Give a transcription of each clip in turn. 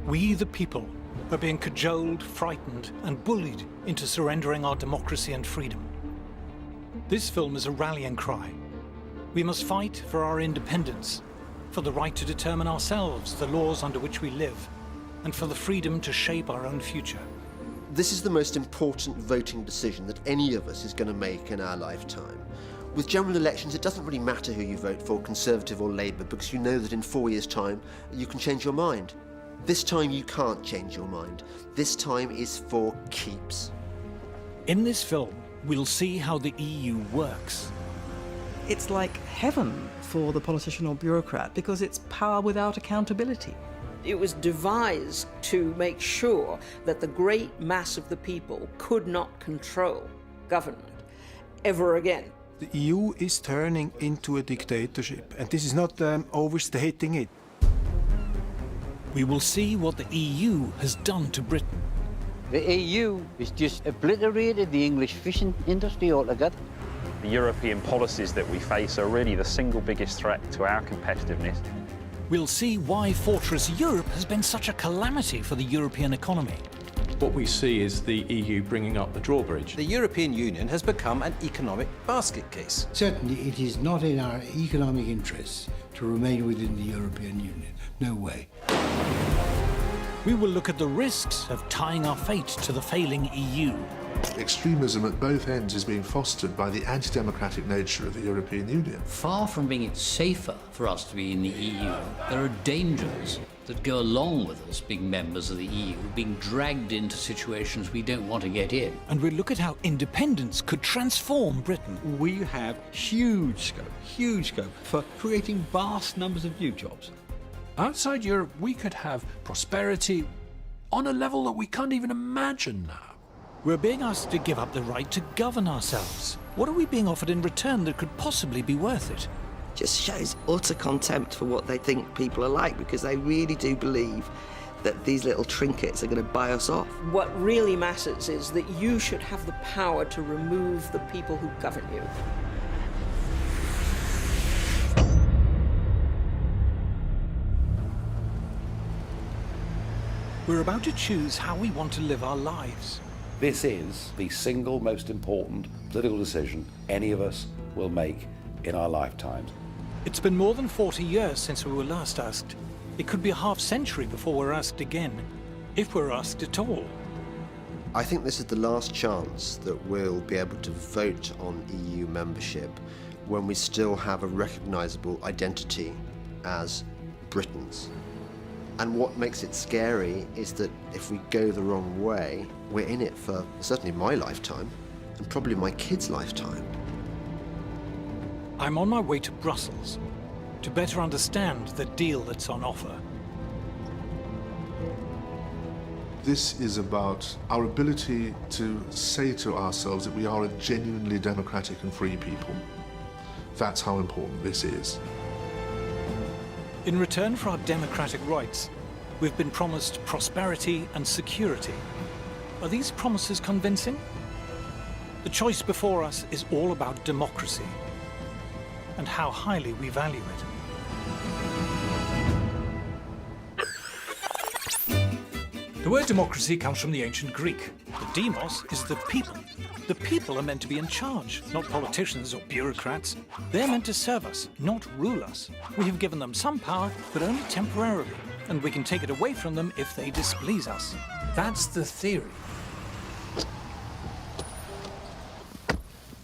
We, the people, are being cajoled, frightened, and bullied into surrendering our democracy and freedom. This film is a rallying cry. We must fight for our independence, for the right to determine ourselves, the laws under which we live, and for the freedom to shape our own future. This is the most important voting decision that any of us is going to make in our lifetime. With general elections, it doesn't really matter who you vote for, Conservative or Labour, because you know that in 4 years' time, you can change your mind. This time, you can't change your mind. This time is for keeps. In this film, we'll see how the EU works. It's like heaven for the politician or bureaucrat because it's power without accountability. It was devised to make sure that the great mass of the people could not control government ever again. The EU is turning into a dictatorship, and this is not overstating it. We will see what the EU has done to Britain. The EU has just obliterated the English fishing industry altogether. The European policies that we face are really the single biggest threat to our competitiveness. We'll see why Fortress Europe has been such a calamity for the European economy. What we see is the EU bringing up the drawbridge. The European Union has become an economic basket case. Certainly it is not in our economic interests to remain within the European Union. No way. We will look at the risks of tying our fate to the failing EU. Extremism at both ends is being fostered by the anti-democratic nature of the European Union. Far from being it safer for us to be in the EU, there are dangers that go along with us being members of the EU, being dragged into situations we don't want to get in. And we'll look at how independence could transform Britain. We have huge scope for creating vast numbers of new jobs. Outside Europe, we could have prosperity on a level that we can't even imagine now. We're being asked to give up the right to govern ourselves. What are we being offered in return that could possibly be worth it? Just shows utter contempt for what they think people are like because they really do believe that these little trinkets are going to buy us off. What really matters is that you should have the power to remove the people who govern you. We're about to choose how we want to live our lives. This is the single most important political decision any of us will make in our lifetimes. It's been more than 40 years since we were last asked. It could be a half-century before we're asked again, if we're asked at all. I think this is the last chance that we'll be able to vote on EU membership when we still have a recognisable identity as Britons. And what makes it scary is that if we go the wrong way, we're in it for certainly my lifetime, and probably my kids' lifetime. I'm on my way to Brussels to better understand the deal that's on offer. This is about our ability to say to ourselves that we are a genuinely democratic and free people. That's how important this is. In return for our democratic rights, we've been promised prosperity and security. Are these promises convincing? The choice before us is all about democracy and how highly we value it. The word democracy comes from the ancient Greek. The demos is the people. The people are meant to be in charge, not politicians or bureaucrats. They're meant to serve us, not rule us. We have given them some power, but only temporarily, and we can take it away from them if they displease us. That's the theory.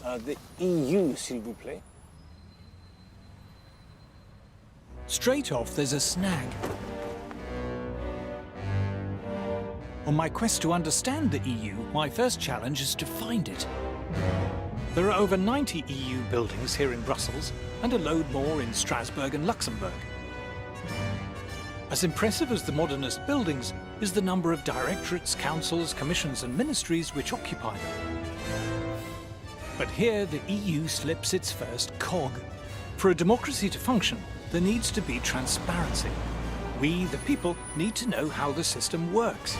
The EU, s'il vous plaît. Straight off, there's a snag. On my quest to understand the EU, my first challenge is to find it. There are over 90 EU buildings here in Brussels, and a load more in Strasbourg and Luxembourg. As impressive as the modernist buildings is the number of directorates, councils, commissions and ministries which occupy them. But here the EU slips its first cog. For a democracy to function, there needs to be transparency. We, the people, need to know how the system works.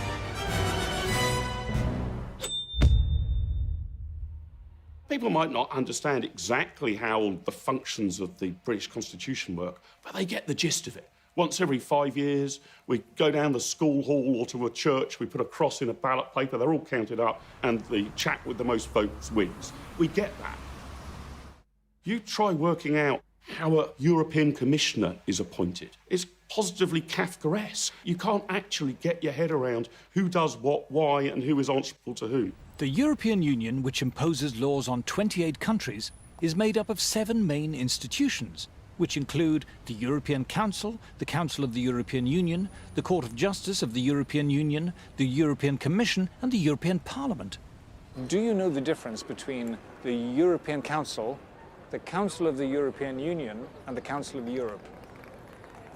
People might not understand exactly how the functions of the British Constitution work, but they get the gist of it. Once every 5 years, we go down the school hall or to a church, we put a cross in a ballot paper, they're all counted up, and the chap with the most votes wins. We get that. You try working out how a European Commissioner is appointed. It's positively Kafkaesque. You can't actually get your head around who does what, why, and who is answerable to who. The European Union, which imposes laws on 28 countries, is made up of 7 main institutions, which include the European Council, the Council of the European Union, the Court of Justice of the European Union, the European Commission, and the European Parliament. Do you know the difference between the European Council, the Council of the European Union, and the Council of Europe?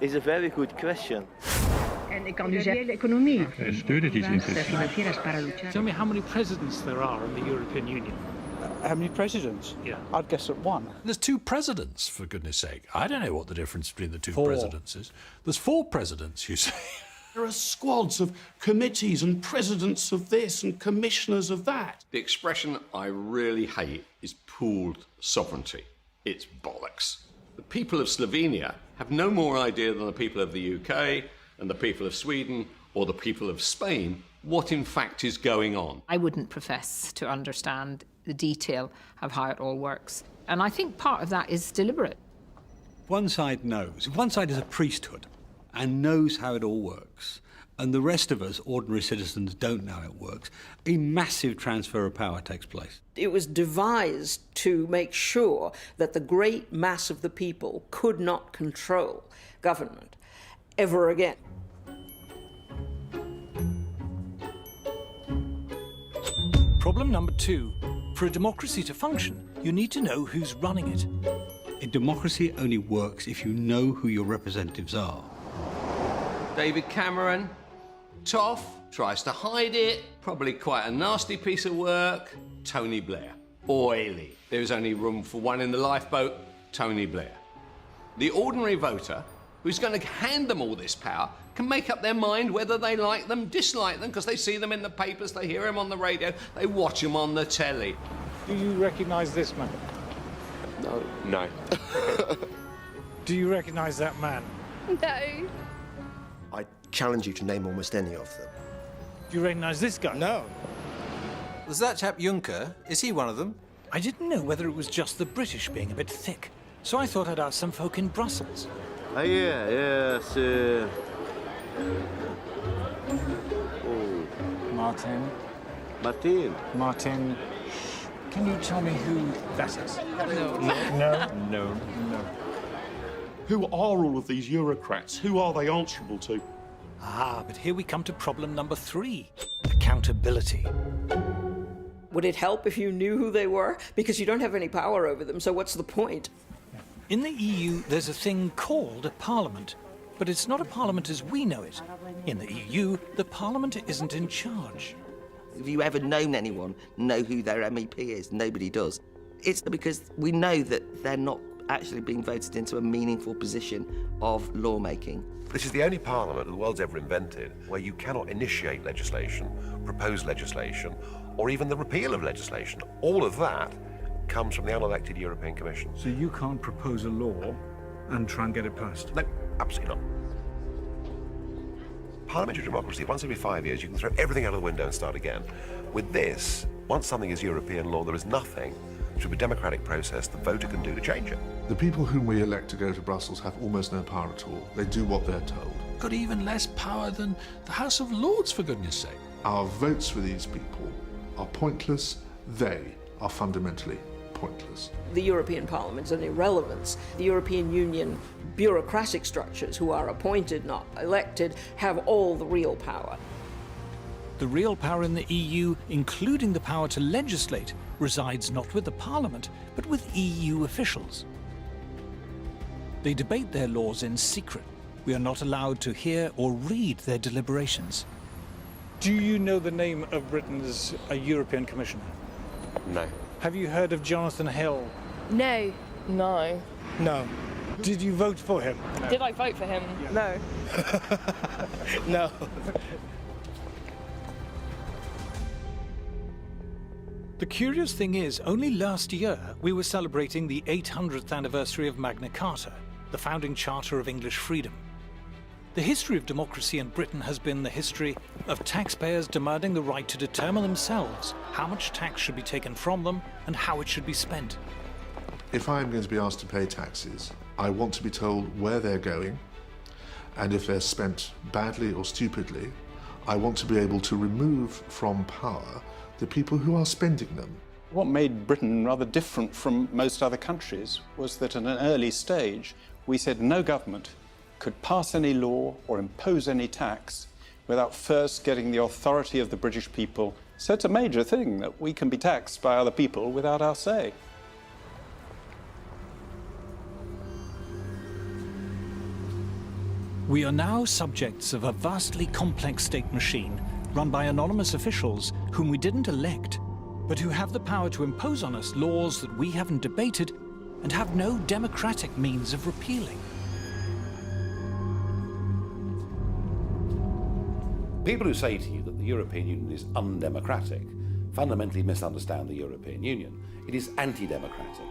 It's a very good question. Tell me how many presidents there are in the European Union. How many presidents? Yeah. I'd guess at 1. There's 2 presidents, for goodness sake. I don't know what the difference between the 2 4. presidents is. There's 4 presidents, you say. There are squads of committees and presidents of this and commissioners of that. The expression I really hate is pooled sovereignty. It's bollocks. The people of Slovenia have no more idea than the people of the UK and the people of Sweden or the people of Spain what in fact is going on. I wouldn't profess to understand the detail of how it all works. And I think part of that is deliberate. One side knows. One side is a priesthood and knows how it all works, and the rest of us, ordinary citizens, don't know how it works, a massive transfer of power takes place. It was devised to make sure that the great mass of the people could not control government ever again. Problem number 2. For a democracy to function, you need to know who's running it. A democracy only works if you know who your representatives are. David Cameron, tough, tries to hide it, probably quite a nasty piece of work. Tony Blair, oily. There is only room for one in the lifeboat, Tony Blair. The ordinary voter, who's going to hand them all this power, can make up their mind whether they like them, dislike them, because they see them in the papers, they hear them on the radio, they watch them on the telly. Do you recognise this man? No. Do you recognise that man? No. I challenge you to name almost any of them. Do you recognise this guy? No. There's that chap Juncker. Is he one of them? I didn't know whether it was just the British being a bit thick, so I thought I'd ask some folk in Brussels. Yes. Martin. Martin. Can you tell me who that is? No. Who are all of these bureaucrats? Who are they answerable to? Ah, but here we come to problem number 3. Accountability. Would it help if you knew who they were? Because you don't have any power over them, so what's the point? In the EU, there's a thing called a parliament, but it's not a parliament as we know it. In the EU, the parliament isn't in charge. Have you ever known anyone know who their MEP is? Nobody does. It's because we know that they're not actually being voted into a meaningful position of lawmaking. This is the only parliament the world's ever invented where you cannot initiate legislation, propose legislation, or even the repeal of legislation. All of that comes from the unelected European Commission. So you can't propose a law and try and get it passed? No, absolutely not. Parliamentary democracy, once every 5 years, you can throw everything out of the window and start again. With this, once something is European law, there is nothing through a democratic process the voter can do to change it. The people whom we elect to go to Brussels have almost no power at all. They do what they're told. Got even less power than the House of Lords, for goodness sake. Our votes for these people are pointless. They are fundamentally pointless. The European Parliament is an irrelevance. The European Union bureaucratic structures, who are appointed, not elected, have all the real power. The real power in the EU, including the power to legislate, resides not with the Parliament, but with EU officials. They debate their laws in secret. We are not allowed to hear or read their deliberations. Do you know the name of Britain's European Commissioner? No. Have you heard of Jonathan Hill? No. No. Did you vote for him? No. Did I vote for him? Yeah. No. No. The curious thing is, only last year we were celebrating the 800th anniversary of Magna Carta, the founding charter of English freedom. The history of democracy in Britain has been the history of taxpayers demanding the right to determine themselves how much tax should be taken from them and how it should be spent. If I am going to be asked to pay taxes, I want to be told where they're going, and if they're spent badly or stupidly, I want to be able to remove from power the people who are spending them. What made Britain rather different from most other countries was that at an early stage we said no government could pass any law or impose any tax without first getting the authority of the British people. So it's a major thing that we can be taxed by other people without our say. We are now subjects of a vastly complex state machine run by anonymous officials whom we didn't elect, but who have the power to impose on us laws that we haven't debated and have no democratic means of repealing. People who say to you that the European Union is undemocratic fundamentally misunderstand the European Union. It is anti-democratic.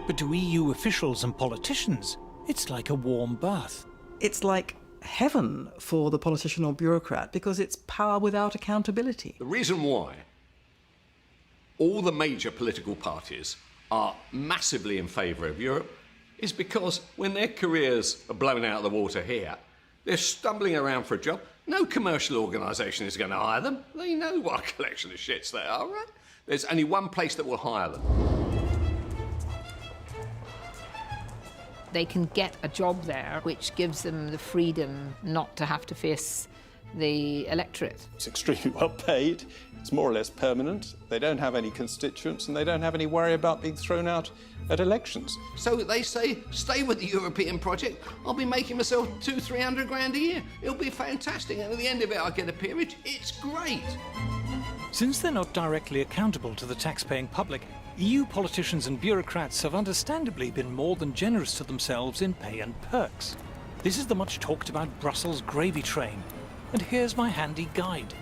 But to EU officials and politicians, it's like a warm bath. It's like heaven for the politician or bureaucrat because it's power without accountability. The reason why all the major political parties are massively in favour of Europe is because when their careers are blown out of the water here, they're stumbling around for a job. No commercial organisation is going to hire them. They know what a collection of shits they are, right? There's only one place that will hire them. They can get a job there, which gives them the freedom not to have to face the electorate. It's extremely well paid, it's more or less permanent, they don't have any constituents and they don't have any worry about being thrown out at elections. So they say, stay with the European project, I'll be making myself 200-300 grand a year. It'll be fantastic, and at the end of it I'll get a peerage. It's great. Since they're not directly accountable to the tax-paying public, EU politicians and bureaucrats have understandably been more than generous to themselves in pay and perks. This is the much talked about Brussels gravy train. And here's my handy guide.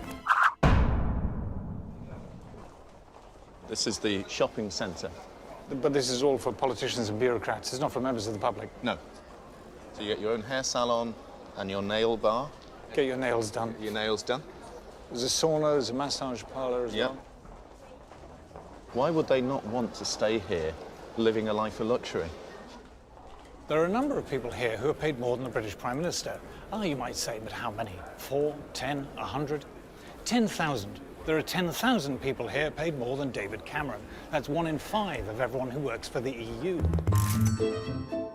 This is the shopping centre. But this is all for politicians and bureaucrats. It's not for members of the public. No. So you get your own hair salon and your nail bar. Get your nails done. Your nails done. There's a sauna, there's a massage parlour as well. Why would they not want to stay here, living a life of luxury? There are a number of people here who are paid more than the British Prime Minister. Ah, you might say, but how many? 4, 10, 100? 10,000. There are 10,000 people here paid more than David Cameron. That's 1 in 5 of everyone who works for the EU.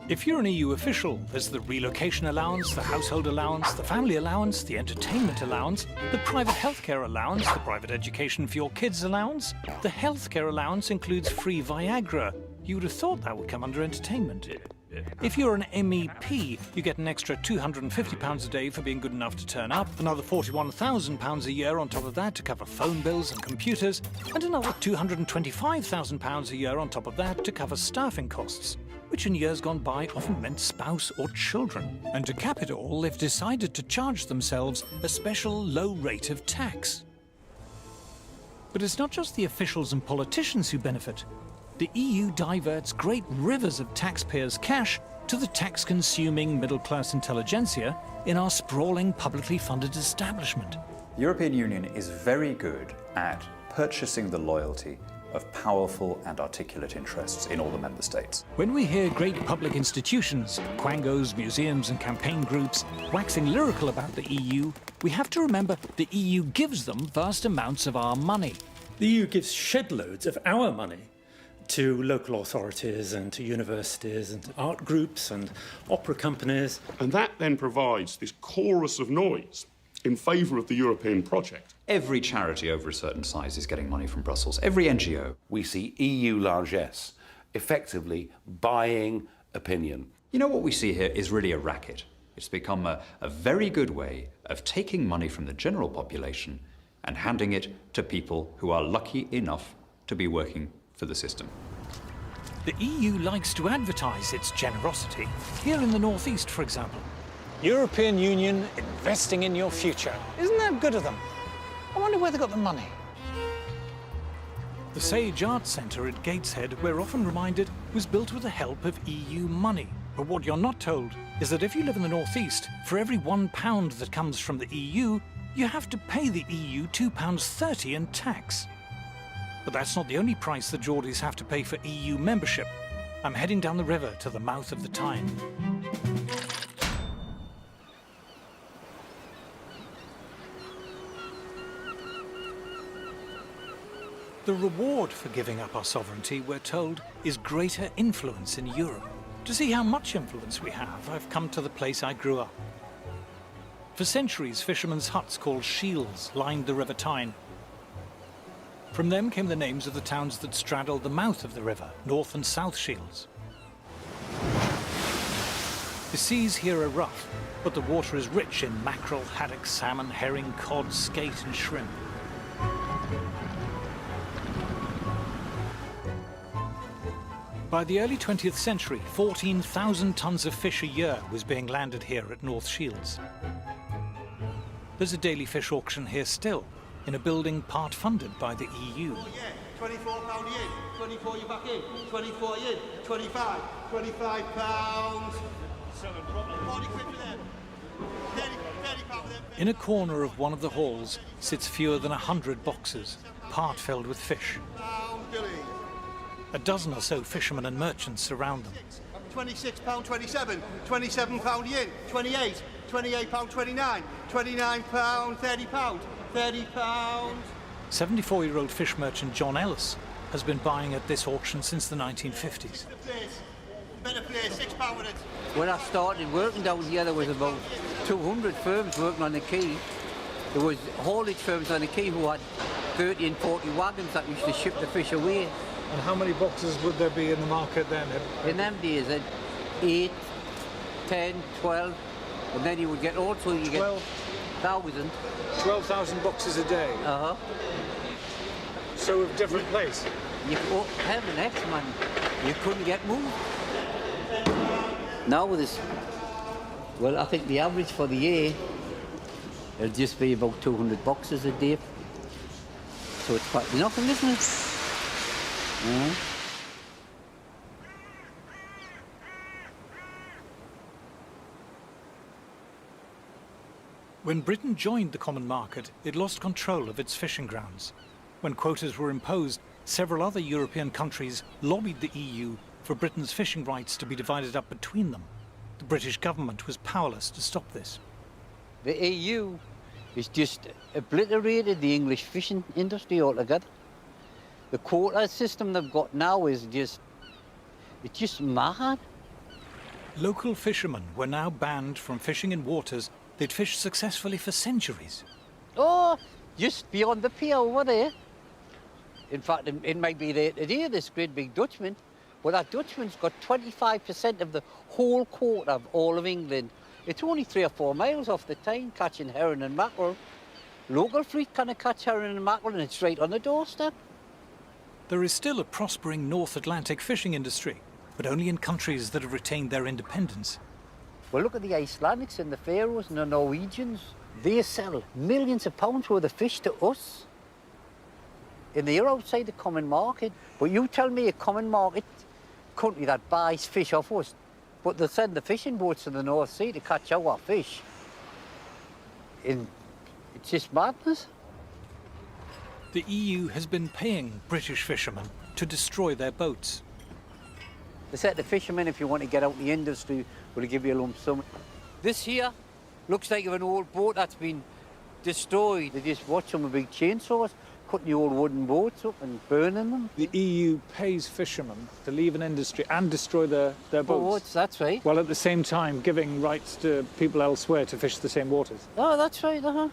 If you're an EU official, there's the relocation allowance, the household allowance, the family allowance, the entertainment allowance, the private healthcare allowance, the private education for your kids allowance. The healthcare allowance includes free Viagra. You would have thought that would come under entertainment. If you're an MEP, you get an extra £250 a day for being good enough to turn up, another £41,000 a year on top of that to cover phone bills and computers, and another £225,000 a year on top of that to cover staffing costs, which in years gone by often meant spouse or children. And to cap it all, they've decided to charge themselves a special low rate of tax. But it's not just the officials and politicians who benefit. The EU diverts great rivers of taxpayers' cash to the tax-consuming middle-class intelligentsia in our sprawling, publicly funded establishment. The European Union is very good at purchasing the loyalty of powerful and articulate interests in all the member states. When we hear great public institutions, quangos, museums and campaign groups, waxing lyrical about the EU, we have to remember the EU gives them vast amounts of our money. The EU gives shed loads of our money to local authorities and to universities and to art groups and opera companies. And that then provides this chorus of noise in favour of the European project. Every charity over a certain size is getting money from Brussels. Every NGO. We see EU largesse effectively buying opinion. You know, what we see here is really a racket. It's become a very good way of taking money from the general population and handing it to people who are lucky enough to be working for the system. The EU likes to advertise its generosity, here in the northeast, for example. European Union investing in your future. Isn't that good of them? I wonder where they got the money. The Sage Arts Centre at Gateshead, we're often reminded, was built with the help of EU money. But what you're not told is that if you live in the northeast, for every £1 that comes from the EU, you have to pay the EU £2.30 in tax. But that's not the only price the Geordies have to pay for EU membership. I'm heading down the river to the mouth of the Tyne. The reward for giving up our sovereignty, we're told, is greater influence in Europe. To see how much influence we have, I've come to the place I grew up. For centuries, fishermen's huts called shields lined the River Tyne. From them came the names of the towns that straddled the mouth of the river, North and South Shields. The seas here are rough, but the water is rich in mackerel, haddock, salmon, herring, cod, skate and shrimp. By the early 20th century, 14,000 tonnes of fish a year was being landed here at North Shields. There's a daily fish auction here still, in a building part funded by the EU. £24 in, 24 you back in, 24 in, 25, £25. 40 quid for them. 30 pound for them. In a corner of one of the halls sits fewer than 100 boxes, part filled with fish. A dozen or so fishermen and merchants surround them. £26, 27, £27 yen, 28, £28, 29, £29, £30, £30. 74-year-old fish merchant John Ellis has been buying at this auction since the 1950s. Better place, £6 with it. When I started working down here, there was about 200 firms working on the quay. There was haulage firms on the quay who had 30 and 40 wagons that used to ship the fish away. And how many boxes would there be in the market then? In them days, 8, 10, 12, and then you would get also, you get 1,000. 12,000 boxes a day? Uh-huh. So of different place? You have an X, man. You couldn't get moved. Now with this, well, I think the average for the year, it'll just be about 200 boxes a day. So it's quite nothing, isn't it? When Britain joined the common market, it lost control of its fishing grounds. When quotas were imposed, several other European countries lobbied the EU for Britain's fishing rights to be divided up between them. The British government was powerless to stop this. The EU has just obliterated the English fishing industry altogether. The quota system they've got now is it's just mad. Local fishermen were now banned from fishing in waters they'd fished successfully for centuries. Oh, just beyond the pier over there. In fact, it might be there today, this great big Dutchman. Well, that Dutchman's got 25% of the whole quota of all of England. It's only 3 or 4 miles off the Tyne, catching herring and mackerel. Local fleet can't catch herring and mackerel, and it's right on the doorstep. There is still a prospering North Atlantic fishing industry, but only in countries that have retained their independence. Well, look at the Icelandics and the Faroes and the Norwegians. They sell millions of pounds worth of fish to us. And they're outside the common market. But you tell me a common market country that buys fish off us, but they send the fishing boats to the North Sea to catch our fish. And it's just madness. The EU has been paying British fishermen to destroy their boats. They said to fishermen, if you want to get out the industry, we'll give you a lump sum. This here looks like an old boat that's been destroyed. They just watch them with big chainsaws, cutting the old wooden boats up and burning them. The EU pays fishermen to leave an industry and destroy their boats. That's right. While at the same time giving rights to people elsewhere to fish the same waters. Oh, that's right, uh-huh.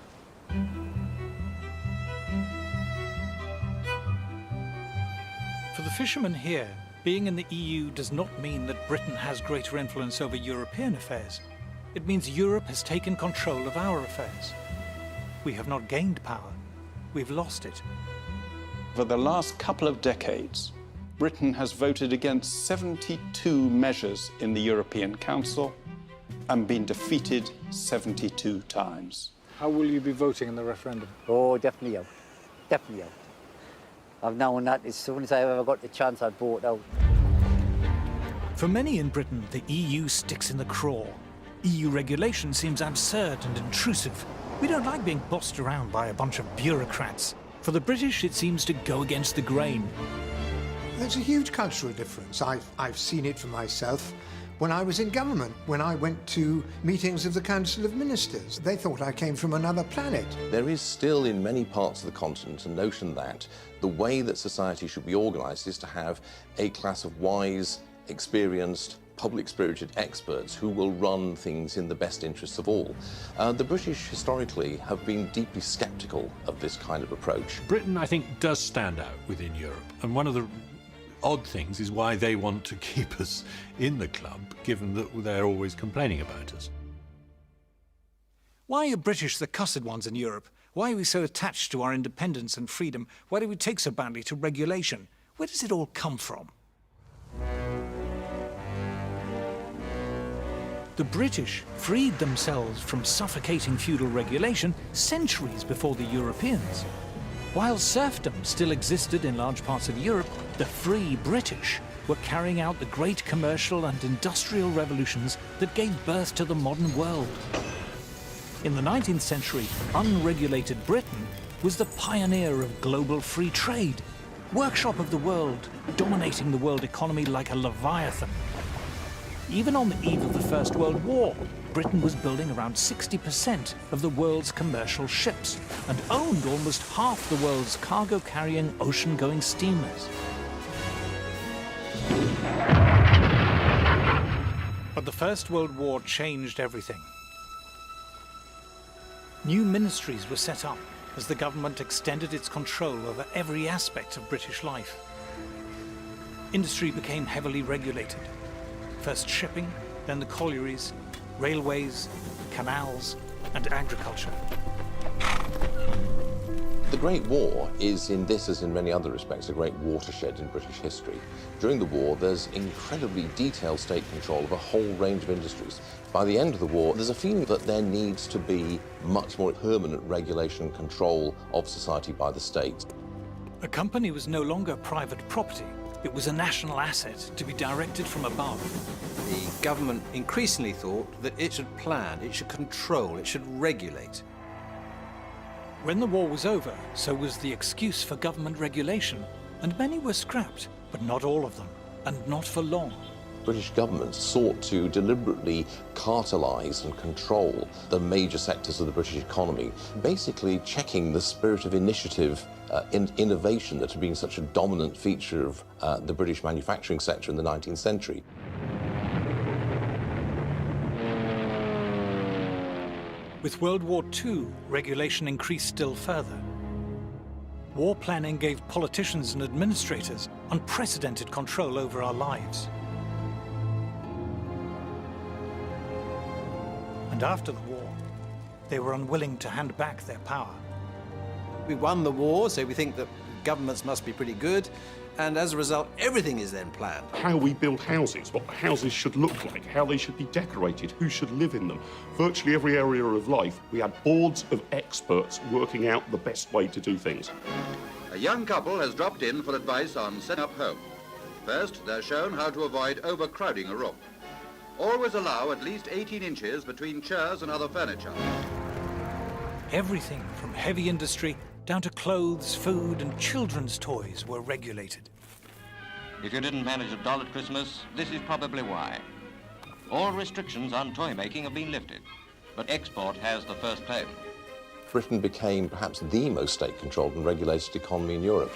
For the fishermen here, being in the EU does not mean that Britain has greater influence over European affairs. It means Europe has taken control of our affairs. We have not gained power, we've lost it. For the last couple of decades, Britain has voted against 72 measures in the European Council and been defeated 72 times. How will you be voting in the referendum? Oh, definitely out. Definitely out. I've known that as soon as I ever got the chance, I'd vote out. For many in Britain, the EU sticks in the craw. EU regulation seems absurd and intrusive. We don't like being bossed around by a bunch of bureaucrats. For the British, it seems to go against the grain. There's a huge cultural difference. I've seen it for myself when I was in government, when I went to meetings of the Council of Ministers. They thought I came from another planet. There is still in many parts of the continent a notion that the way that society should be organised is to have a class of wise, experienced, public-spirited experts who will run things in the best interests of all. The British historically have been deeply sceptical of this kind of approach. Britain, I think, does stand out within Europe, and one of the odd things is why they want to keep us in the club, given that they're always complaining about us. Why are British the cussed ones in Europe? Why are we so attached to our independence and freedom? Why do we take so badly to regulation? Where does it all come from? The British freed themselves from suffocating feudal regulation centuries before the Europeans. While serfdom still existed in large parts of Europe, the free British were carrying out the great commercial and industrial revolutions that gave birth to the modern world. In the 19th century, unregulated Britain was the pioneer of global free trade, workshop of the world, dominating the world economy like a leviathan. Even on the eve of the First World War, Britain was building around 60% of the world's commercial ships and owned almost half the world's cargo-carrying ocean-going steamers. But the First World War changed everything. New ministries were set up as the government extended its control over every aspect of British life. Industry became heavily regulated. First shipping, then the collieries, railways, canals, and agriculture. The Great War is, in this as in many other respects, a great watershed in British history. During the war, there's incredibly detailed state control of a whole range of industries. By the end of the war, there's a feeling that there needs to be much more permanent regulation and control of society by the state. A company was no longer private property. It was a national asset to be directed from above. The government increasingly thought that it should plan, it should control, it should regulate. When the war was over, so was the excuse for government regulation, and many were scrapped, but not all of them, and not for long. British governments sought to deliberately cartelise and control the major sectors of the British economy, basically checking the spirit of initiative and innovation that had been such a dominant feature of the British manufacturing sector in the 19th century. With World War II, regulation increased still further. War planning gave politicians and administrators unprecedented control over our lives. And after the war, they were unwilling to hand back their power. We won the war, so we think that governments must be pretty good, and as a result, everything is then planned. How we build houses, what houses should look like, how they should be decorated, who should live in them. Virtually every area of life, we had boards of experts working out the best way to do things. A young couple has dropped in for advice on setting up home. First, they're shown how to avoid overcrowding a room. Always allow at least 18 inches between chairs and other furniture. Everything from heavy industry down to clothes, food, and children's toys were regulated. If you didn't manage a doll at Christmas, this is probably why. All restrictions on toy making have been lifted, but export has the first claim. Britain became perhaps the most state-controlled and regulated economy in Europe.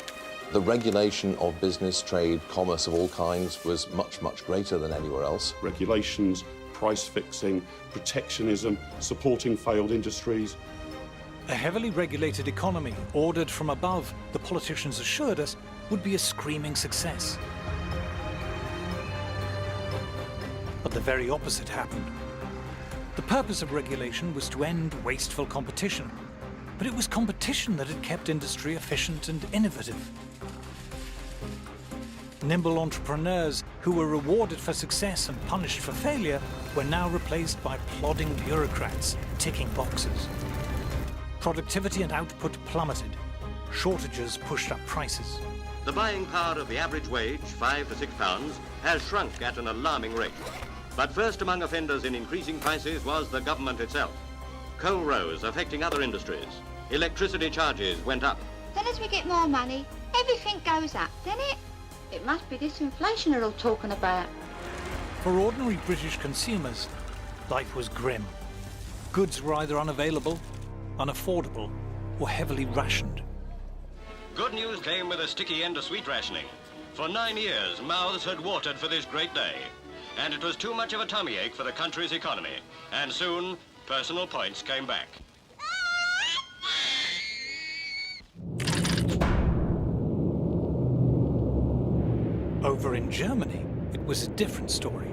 The regulation of business, trade, commerce of all kinds was much, much greater than anywhere else. Regulations, price fixing, protectionism, supporting failed industries. A heavily regulated economy, ordered from above, the politicians assured us, would be a screaming success. But the very opposite happened. The purpose of regulation was to end wasteful competition, but it was competition that had kept industry efficient and innovative. Nimble entrepreneurs who were rewarded for success and punished for failure were now replaced by plodding bureaucrats ticking boxes. Productivity and output plummeted. Shortages pushed up prices. the buying power of the average wage, £5 to £6, has shrunk at an alarming rate. But first among offenders in increasing prices was the government itself. Coal rose, affecting other industries. Electricity charges went up. Then as we get more money, everything goes up, doesn't it? It must be this inflation they're all talking about. For ordinary British consumers, life was grim. Goods were either unavailable, unaffordable, or heavily rationed. Good news came with a sticky end to sweet rationing. For 9 years, mouths had watered for this great day. And it was too much of a tummy ache for the country's economy. And soon, personal points came back. Over in Germany, it was a different story.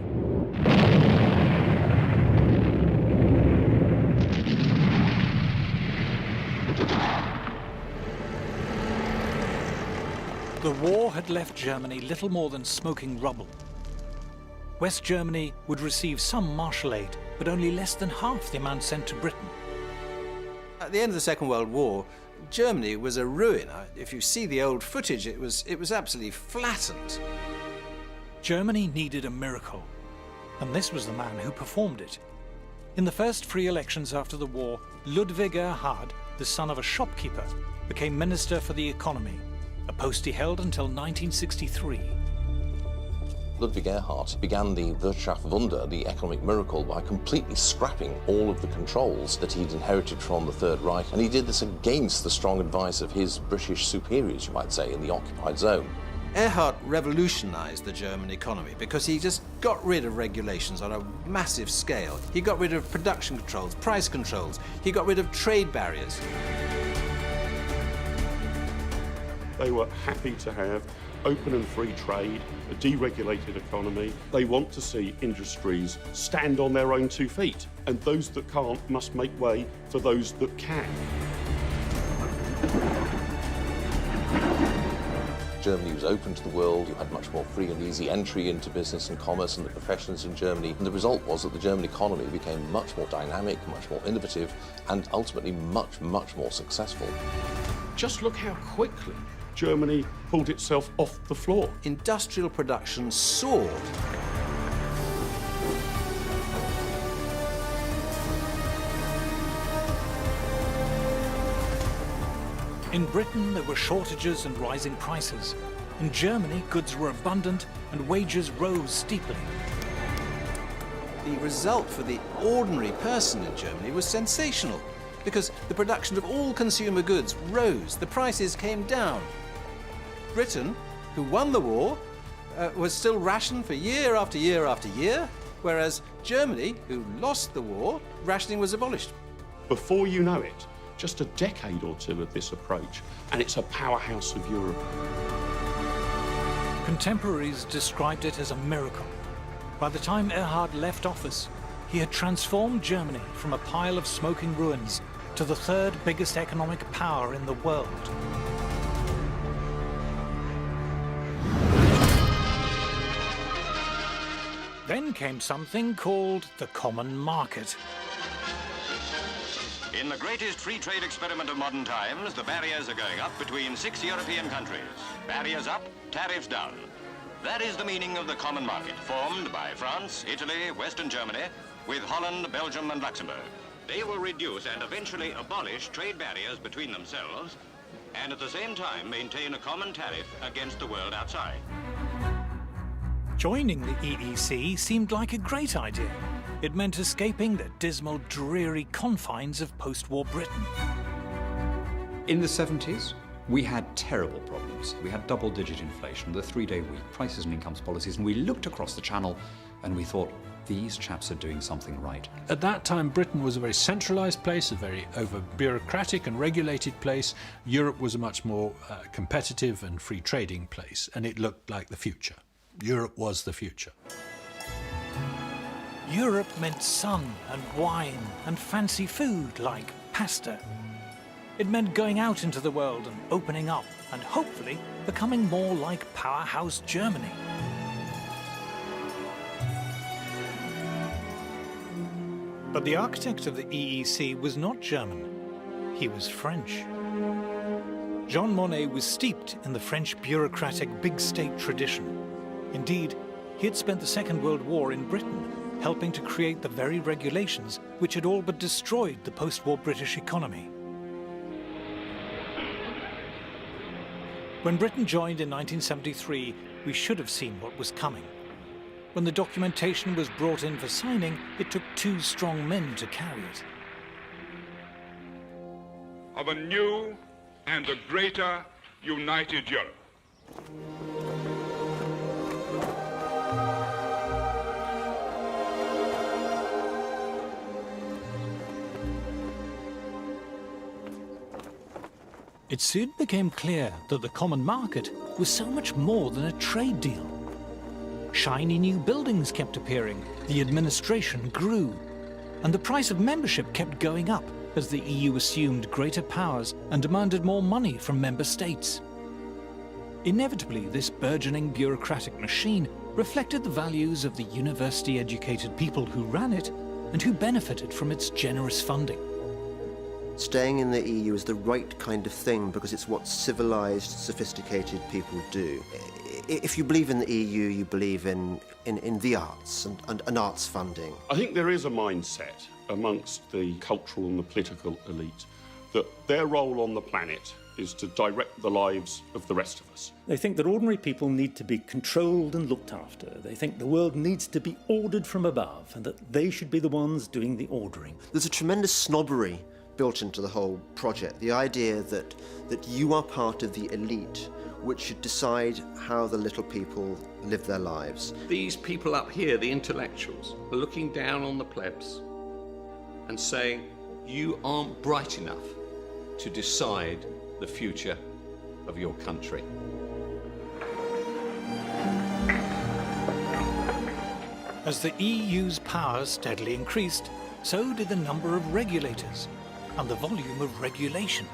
The war had left Germany little more than smoking rubble. West Germany would receive some Marshall aid, but only less than half the amount sent to Britain. At the end of the Second World War, Germany was a ruin. If you see the old footage, it was absolutely flattened. Germany needed a miracle, and this was the man who performed it. In the first free elections after the war, Ludwig Erhard, the son of a shopkeeper, became Minister for the Economy, a post he held until 1963. Ludwig Erhard began the Wirtschaftswunder, the economic miracle, by completely scrapping all of the controls that he'd inherited from the Third Reich, and he did this against the strong advice of his British superiors, you might say, in the occupied zone. Erhard revolutionised the German economy because he just got rid of regulations on a massive scale. He got rid of production controls, price controls. He got rid of trade barriers. They were happy to have open and free trade, a deregulated economy. They want to see industries stand on their own 2 feet, and those that can't must make way for those that can. Germany was open to the world. You had much more free and easy entry into business and commerce and the professions in Germany. And the result was that the German economy became much more dynamic, much more innovative, and ultimately much, much more successful. Just look how quickly Germany pulled itself off the floor. Industrial production soared. In Britain, there were shortages and rising prices. In Germany, goods were abundant and wages rose steeply. The result for the ordinary person in Germany was sensational because the production of all consumer goods rose, the prices came down. Britain, who won the war, was still rationed for year after year after year, whereas Germany, who lost the war, rationing was abolished. Before you know it, just a decade or two of this approach, and it's a powerhouse of Europe. Contemporaries described it as a miracle. By the time Erhard left office, he had transformed Germany from a pile of smoking ruins to the third biggest economic power in the world. Then came something called the common market. In the greatest free trade experiment of modern times, the barriers are going up between 6 European countries. Barriers up, tariffs down. That is the meaning of the common market, formed by France, Italy, Western Germany, with Holland, Belgium and Luxembourg. They will reduce and eventually abolish trade barriers between themselves and at the same time maintain a common tariff against the world outside. Joining the EEC seemed like a great idea. It meant escaping the dismal, dreary confines of post-war Britain. In the 70s, we had terrible problems. We had double-digit inflation, the 3-day week, prices and incomes policies, and we looked across the channel and we thought, these chaps are doing something right. At that time, Britain was a very centralised place, a very over-bureaucratic and regulated place. Europe was a much more competitive and free trading place, and it looked like the future. Europe was the future. Europe meant sun and wine and fancy food like pasta. It meant going out into the world and opening up and hopefully becoming more like powerhouse Germany. But the architect of the EEC was not German. He was French. Jean Monnet was steeped in the French bureaucratic big state tradition. Indeed, he had spent the Second World War in Britain, helping to create the very regulations which had all but destroyed the post-war British economy. When Britain joined in 1973, we should have seen what was coming. When the documentation was brought in for signing, it took 2 strong men to carry it. Of a new and a greater united Europe. It soon became clear that the common market was so much more than a trade deal. Shiny new buildings kept appearing, the administration grew, and the price of membership kept going up as the EU assumed greater powers and demanded more money from member states. Inevitably, this burgeoning bureaucratic machine reflected the values of the university-educated people who ran it and who benefited from its generous funding. Staying in the EU is the right kind of thing because it's what civilized, sophisticated people do. If you believe in the EU, you believe in the arts and arts funding. I think there is a mindset amongst the cultural and the political elite that their role on the planet is to direct the lives of the rest of us. They think that ordinary people need to be controlled and looked after. They think the world needs to be ordered from above and that they should be the ones doing the ordering. There's a tremendous snobbery built into the whole project. The idea that you are part of the elite which should decide how the little people live their lives. These people up here, the intellectuals, are looking down on the plebs and saying, you aren't bright enough to decide the future of your country. As the EU's powers steadily increased, so did the number of regulators and the volume of regulation.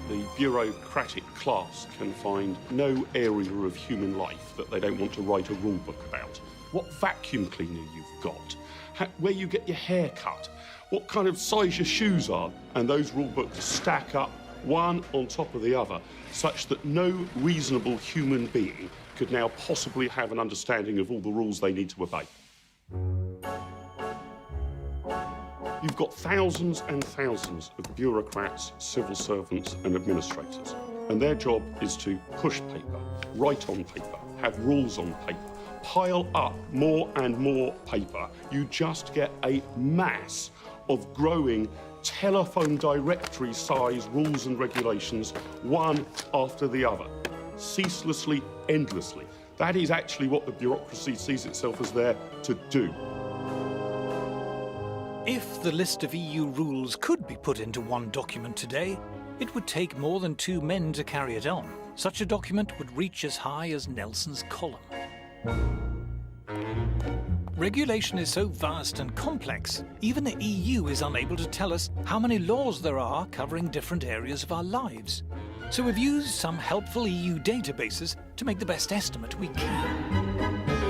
The bureaucratic class can find no area of human life that they don't want to write a rule book about. What vacuum cleaner you've got, where you get your hair cut, what kind of size your shoes are, and those rule books stack up one on top of the other, such that no reasonable human being could now possibly have an understanding of all the rules they need to obey. You've got thousands and thousands of bureaucrats, civil servants and administrators, and their job is to push paper, write on paper, have rules on paper, pile up more and more paper. You just get a mass of growing telephone directory size rules and regulations, one after the other, ceaselessly, endlessly. That is actually what the bureaucracy sees itself as there to do. If the list of EU rules could be put into one document today, it would take more than 2 men to carry it on. Such a document would reach as high as Nelson's column. Regulation is so vast and complex, even the EU is unable to tell us how many laws there are covering different areas of our lives. So we've used some helpful EU databases to make the best estimate we can.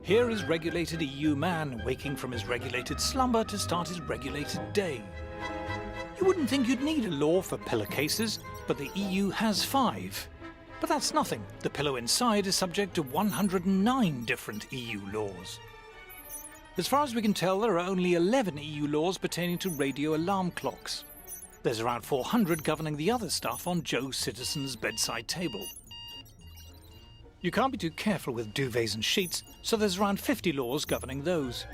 Here is regulated EU man waking from his regulated slumber to start his regulated day. You wouldn't think you'd need a law for pillowcases, but the EU has 5. But that's nothing. The pillow inside is subject to 109 different EU laws. As far as we can tell, there are only 11 EU laws pertaining to radio alarm clocks. There's around 400 governing the other stuff on Joe Citizen's bedside table. You can't be too careful with duvets and sheets, so there's around 50 laws governing those.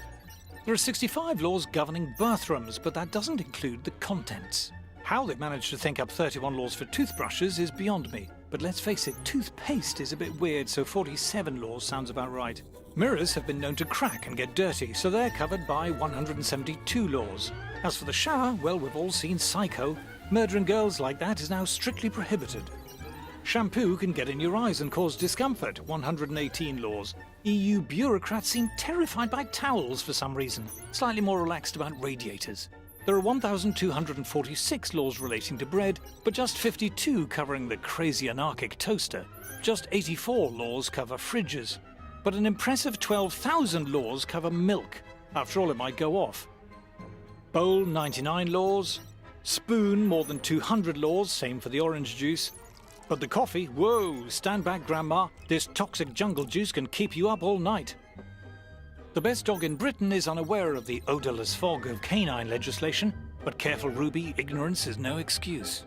There are 65 laws governing bathrooms, but that doesn't include the contents. How they've managed to think up 31 laws for toothbrushes is beyond me. But let's face it, toothpaste is a bit weird, so 47 laws sounds about right. Mirrors have been known to crack and get dirty, so they're covered by 172 laws. As for the shower, well, we've all seen Psycho. Murdering girls like that is now strictly prohibited. Shampoo can get in your eyes and cause discomfort, 118 laws. EU bureaucrats seem terrified by towels for some reason, slightly more relaxed about radiators. There are 1,246 laws relating to bread, but just 52 covering the crazy anarchic toaster. Just 84 laws cover fridges. But an impressive 12,000 laws cover milk. After all, it might go off. Bowl 99 laws, spoon more than 200 laws, same for the orange juice. But the coffee, whoa, stand back grandma, this toxic jungle juice can keep you up all night. The best dog in Britain is unaware of the odourless fog of canine legislation, but careful Ruby, ignorance is no excuse.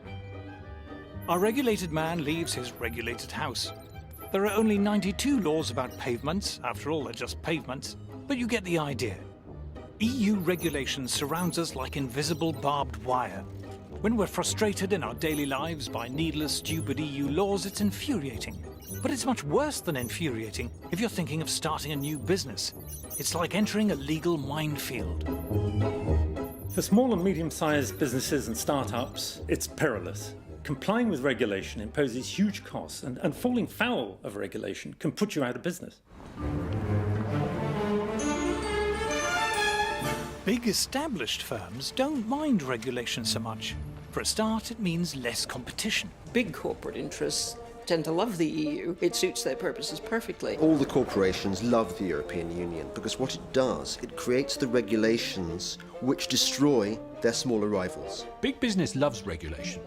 Our regulated man leaves his regulated house. There are only 92 laws about pavements, after all they're just pavements, but you get the idea. EU regulation surrounds us like invisible barbed wire. When we're frustrated in our daily lives by needless, stupid EU laws, it's infuriating. But it's much worse than infuriating if you're thinking of starting a new business. It's like entering a legal minefield. For small and medium-sized businesses and startups, it's perilous. Complying with regulation imposes huge costs, and falling foul of regulation can put you out of business. Big established firms don't mind regulation so much. For a start, it means less competition. Big corporate interests tend to love the EU. It suits their purposes perfectly. All the corporations love the European Union because what it does, it creates the regulations which destroy their smaller rivals. Big business loves regulation.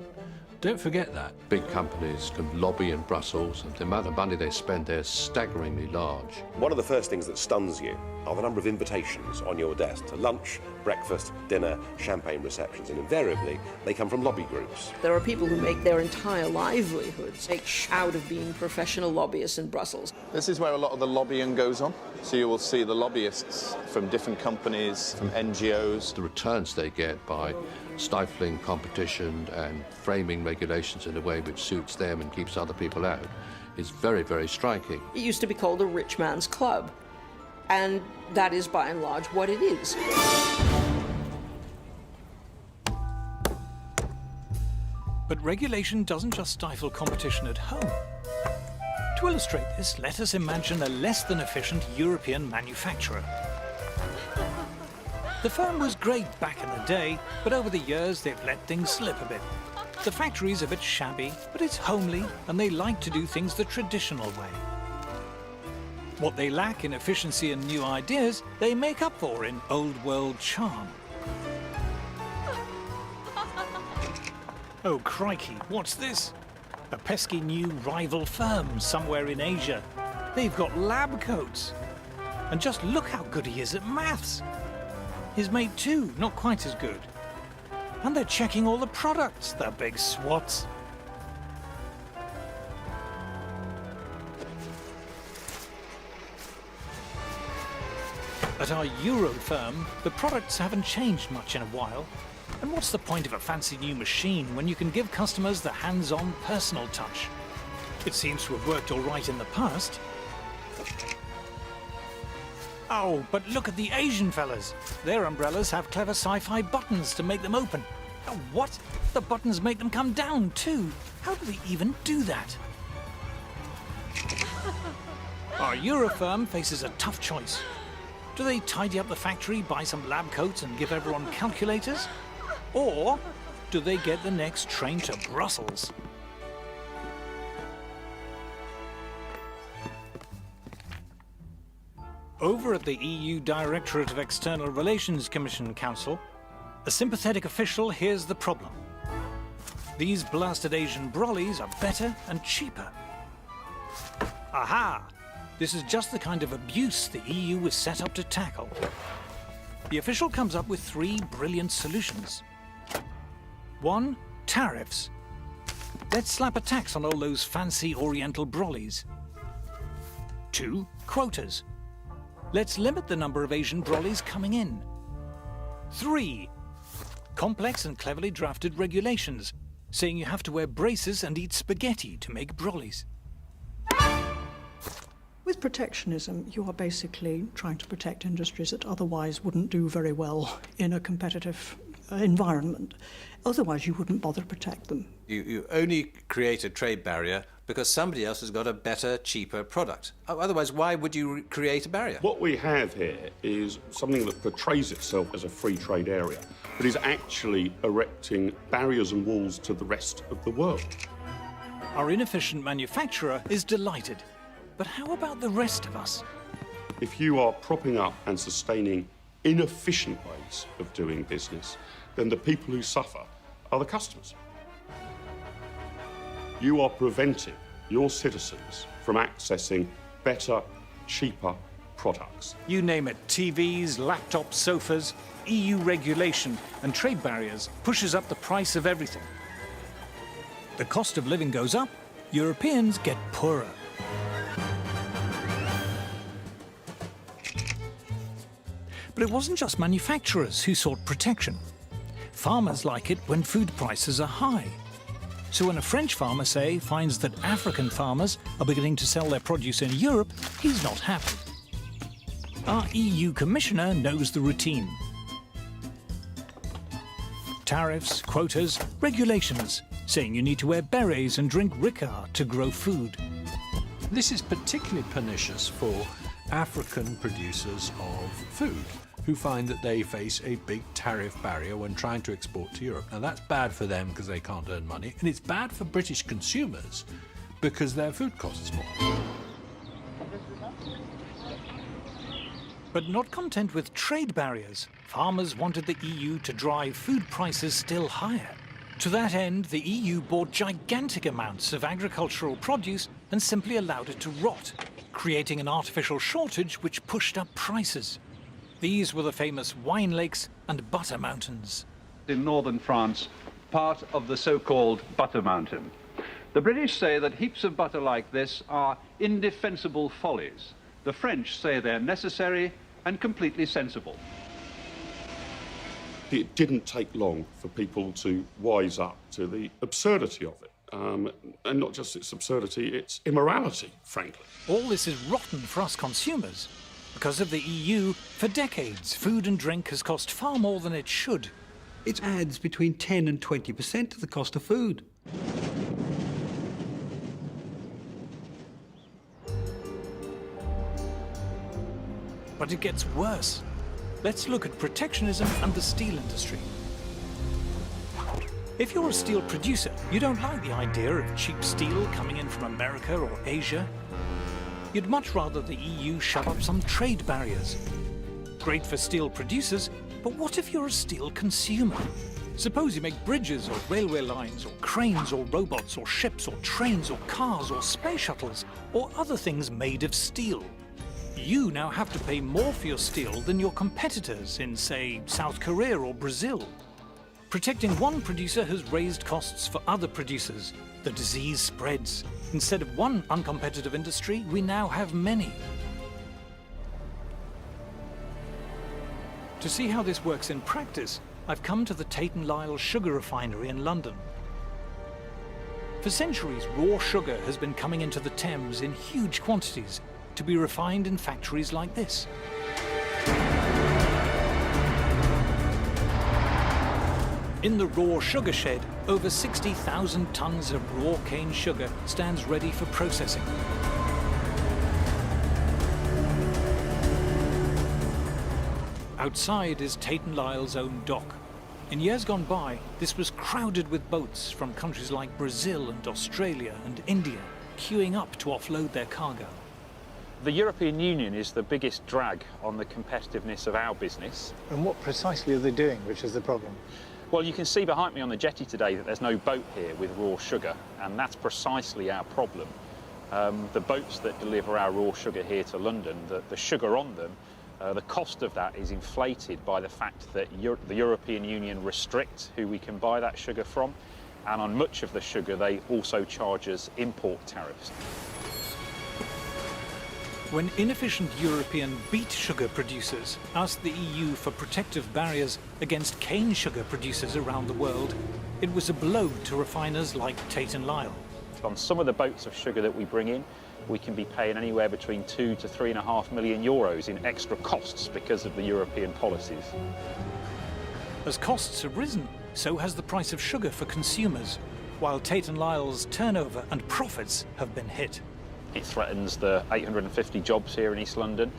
Don't forget that. Big companies can lobby in Brussels, and the amount of money they spend there is staggeringly large. One of the first things that stuns you are the number of invitations on your desk to lunch, breakfast, dinner, champagne receptions, and invariably they come from lobby groups. There are people who make their entire livelihoods out of being professional lobbyists in Brussels. This is where a lot of the lobbying goes on. So you will see the lobbyists from different companies, from NGOs. The returns they get by stifling competition and framing regulations in a way which suits them and keeps other people out is very, very striking. It used to be called a rich man's club, and that is by and large what it is. But regulation doesn't just stifle competition at home. To illustrate this, let us imagine a less than efficient European manufacturer. The firm was great back in the day, but over the years they've let things slip a bit. The factory's a bit shabby, but it's homely, and they like to do things the traditional way. What they lack in efficiency and new ideas, they make up for in old-world charm. Oh, crikey, what's this? A pesky new rival firm somewhere in Asia. They've got lab coats. And just look how good he is at maths. His mate too, not quite as good. And they're checking all the products, the big swats. At our Euro firm, the products haven't changed much in a while. And what's the point of a fancy new machine when you can give customers the hands-on personal touch? It seems to have worked all right in the past. Oh, but look at the Asian fellas. Their umbrellas have clever sci-fi buttons to make them open. Oh, what? The buttons make them come down too. How do they even do that? Our Euro firm faces a tough choice. Do they tidy up the factory, buy some lab coats and give everyone calculators? Or do they get the next train to Brussels? Over at the EU Directorate of External Relations Commission Council, a sympathetic official hears the problem. These blasted Asian brollies are better and cheaper. Aha! This is just the kind of abuse the EU was set up to tackle. The official comes up with 3 brilliant solutions. 1. Tariffs. Let's slap a tax on all those fancy Oriental brollies. 2. Quotas. Let's limit the number of Asian brollies coming in. 3. Complex and cleverly drafted regulations, saying you have to wear braces and eat spaghetti to make brollies. With protectionism, you are basically trying to protect industries that otherwise wouldn't do very well in a competitive environment. Otherwise, you wouldn't bother to protect them. You only create a trade barrier because somebody else has got a better, cheaper product. Otherwise, why would you create a barrier? What we have here is something that portrays itself as a free trade area, but is actually erecting barriers and walls to the rest of the world. Our inefficient manufacturer is delighted. But how about the rest of us? If you are propping up and sustaining inefficient ways of doing business, then the people who suffer are the customers. You are preventing your citizens from accessing better, cheaper products. You name it, TVs, laptops, sofas, EU regulation and trade barriers pushes up the price of everything. The cost of living goes up, Europeans get poorer. But it wasn't just manufacturers who sought protection. Farmers like it when food prices are high. So when a French farmer, say, finds that African farmers are beginning to sell their produce in Europe, he's not happy. Our EU Commissioner knows the routine. Tariffs, quotas, regulations, saying you need to wear berets and drink Ricard to grow food. This is particularly pernicious for African producers of food, who find that they face a big tariff barrier when trying to export to Europe. Now that's bad for them because they can't earn money, and it's bad for British consumers because their food costs more. But not content with trade barriers, farmers wanted the EU to drive food prices still higher. To that end, the EU bought gigantic amounts of agricultural produce and simply allowed it to rot, creating an artificial shortage which pushed up prices. These were the famous wine lakes and butter mountains. In northern France, part of the so-called butter mountain. The British say that heaps of butter like this are indefensible follies. The French say they're necessary and completely sensible. It didn't take long for people to wise up to the absurdity of it. And not just its absurdity, its immorality, frankly. All this is rotten for us consumers. Because of the EU, for decades, food and drink has cost far more than it should. It adds between 10 and 20% to the cost of food. But it gets worse. Let's look at protectionism and the steel industry. If you're a steel producer, you don't like the idea of cheap steel coming in from America or Asia. You'd much rather the EU shove up some trade barriers. Great for steel producers, but what if you're a steel consumer? Suppose you make bridges or railway lines or cranes or robots or ships or trains or cars or space shuttles or other things made of steel. You now have to pay more for your steel than your competitors in, say, South Korea or Brazil. Protecting one producer has raised costs for other producers. The disease spreads. Instead of one uncompetitive industry, we now have many. To see how this works in practice, I've come to the Tate & Lyle sugar refinery in London. For centuries, raw sugar has been coming into the Thames in huge quantities to be refined in factories like this. In the raw sugar shed, over 60,000 tons of raw cane sugar stands ready for processing. Outside is Tate & Lyle's own dock. In years gone by, this was crowded with boats from countries like Brazil and Australia and India, queuing up to offload their cargo. The European Union is the biggest drag on the competitiveness of our business. And what precisely are they doing, which is the problem? Well, you can see behind me on the jetty today that there's no boat here with raw sugar, and that's precisely our problem. The boats that deliver our raw sugar here to London, the sugar on them, the cost of that is inflated by the fact that the European Union restricts who we can buy that sugar from, and on much of the sugar they also charge us import tariffs. When inefficient European beet sugar producers asked the EU for protective barriers against cane sugar producers around the world, it was a blow to refiners like Tate & Lyle. On some of the boats of sugar that we bring in, we can be paying anywhere between 2 to 3.5 million euros in extra costs because of the European policies. As costs have risen, so has the price of sugar for consumers, while Tate & Lyle's turnover and profits have been hit. It threatens the 850 jobs here in East London,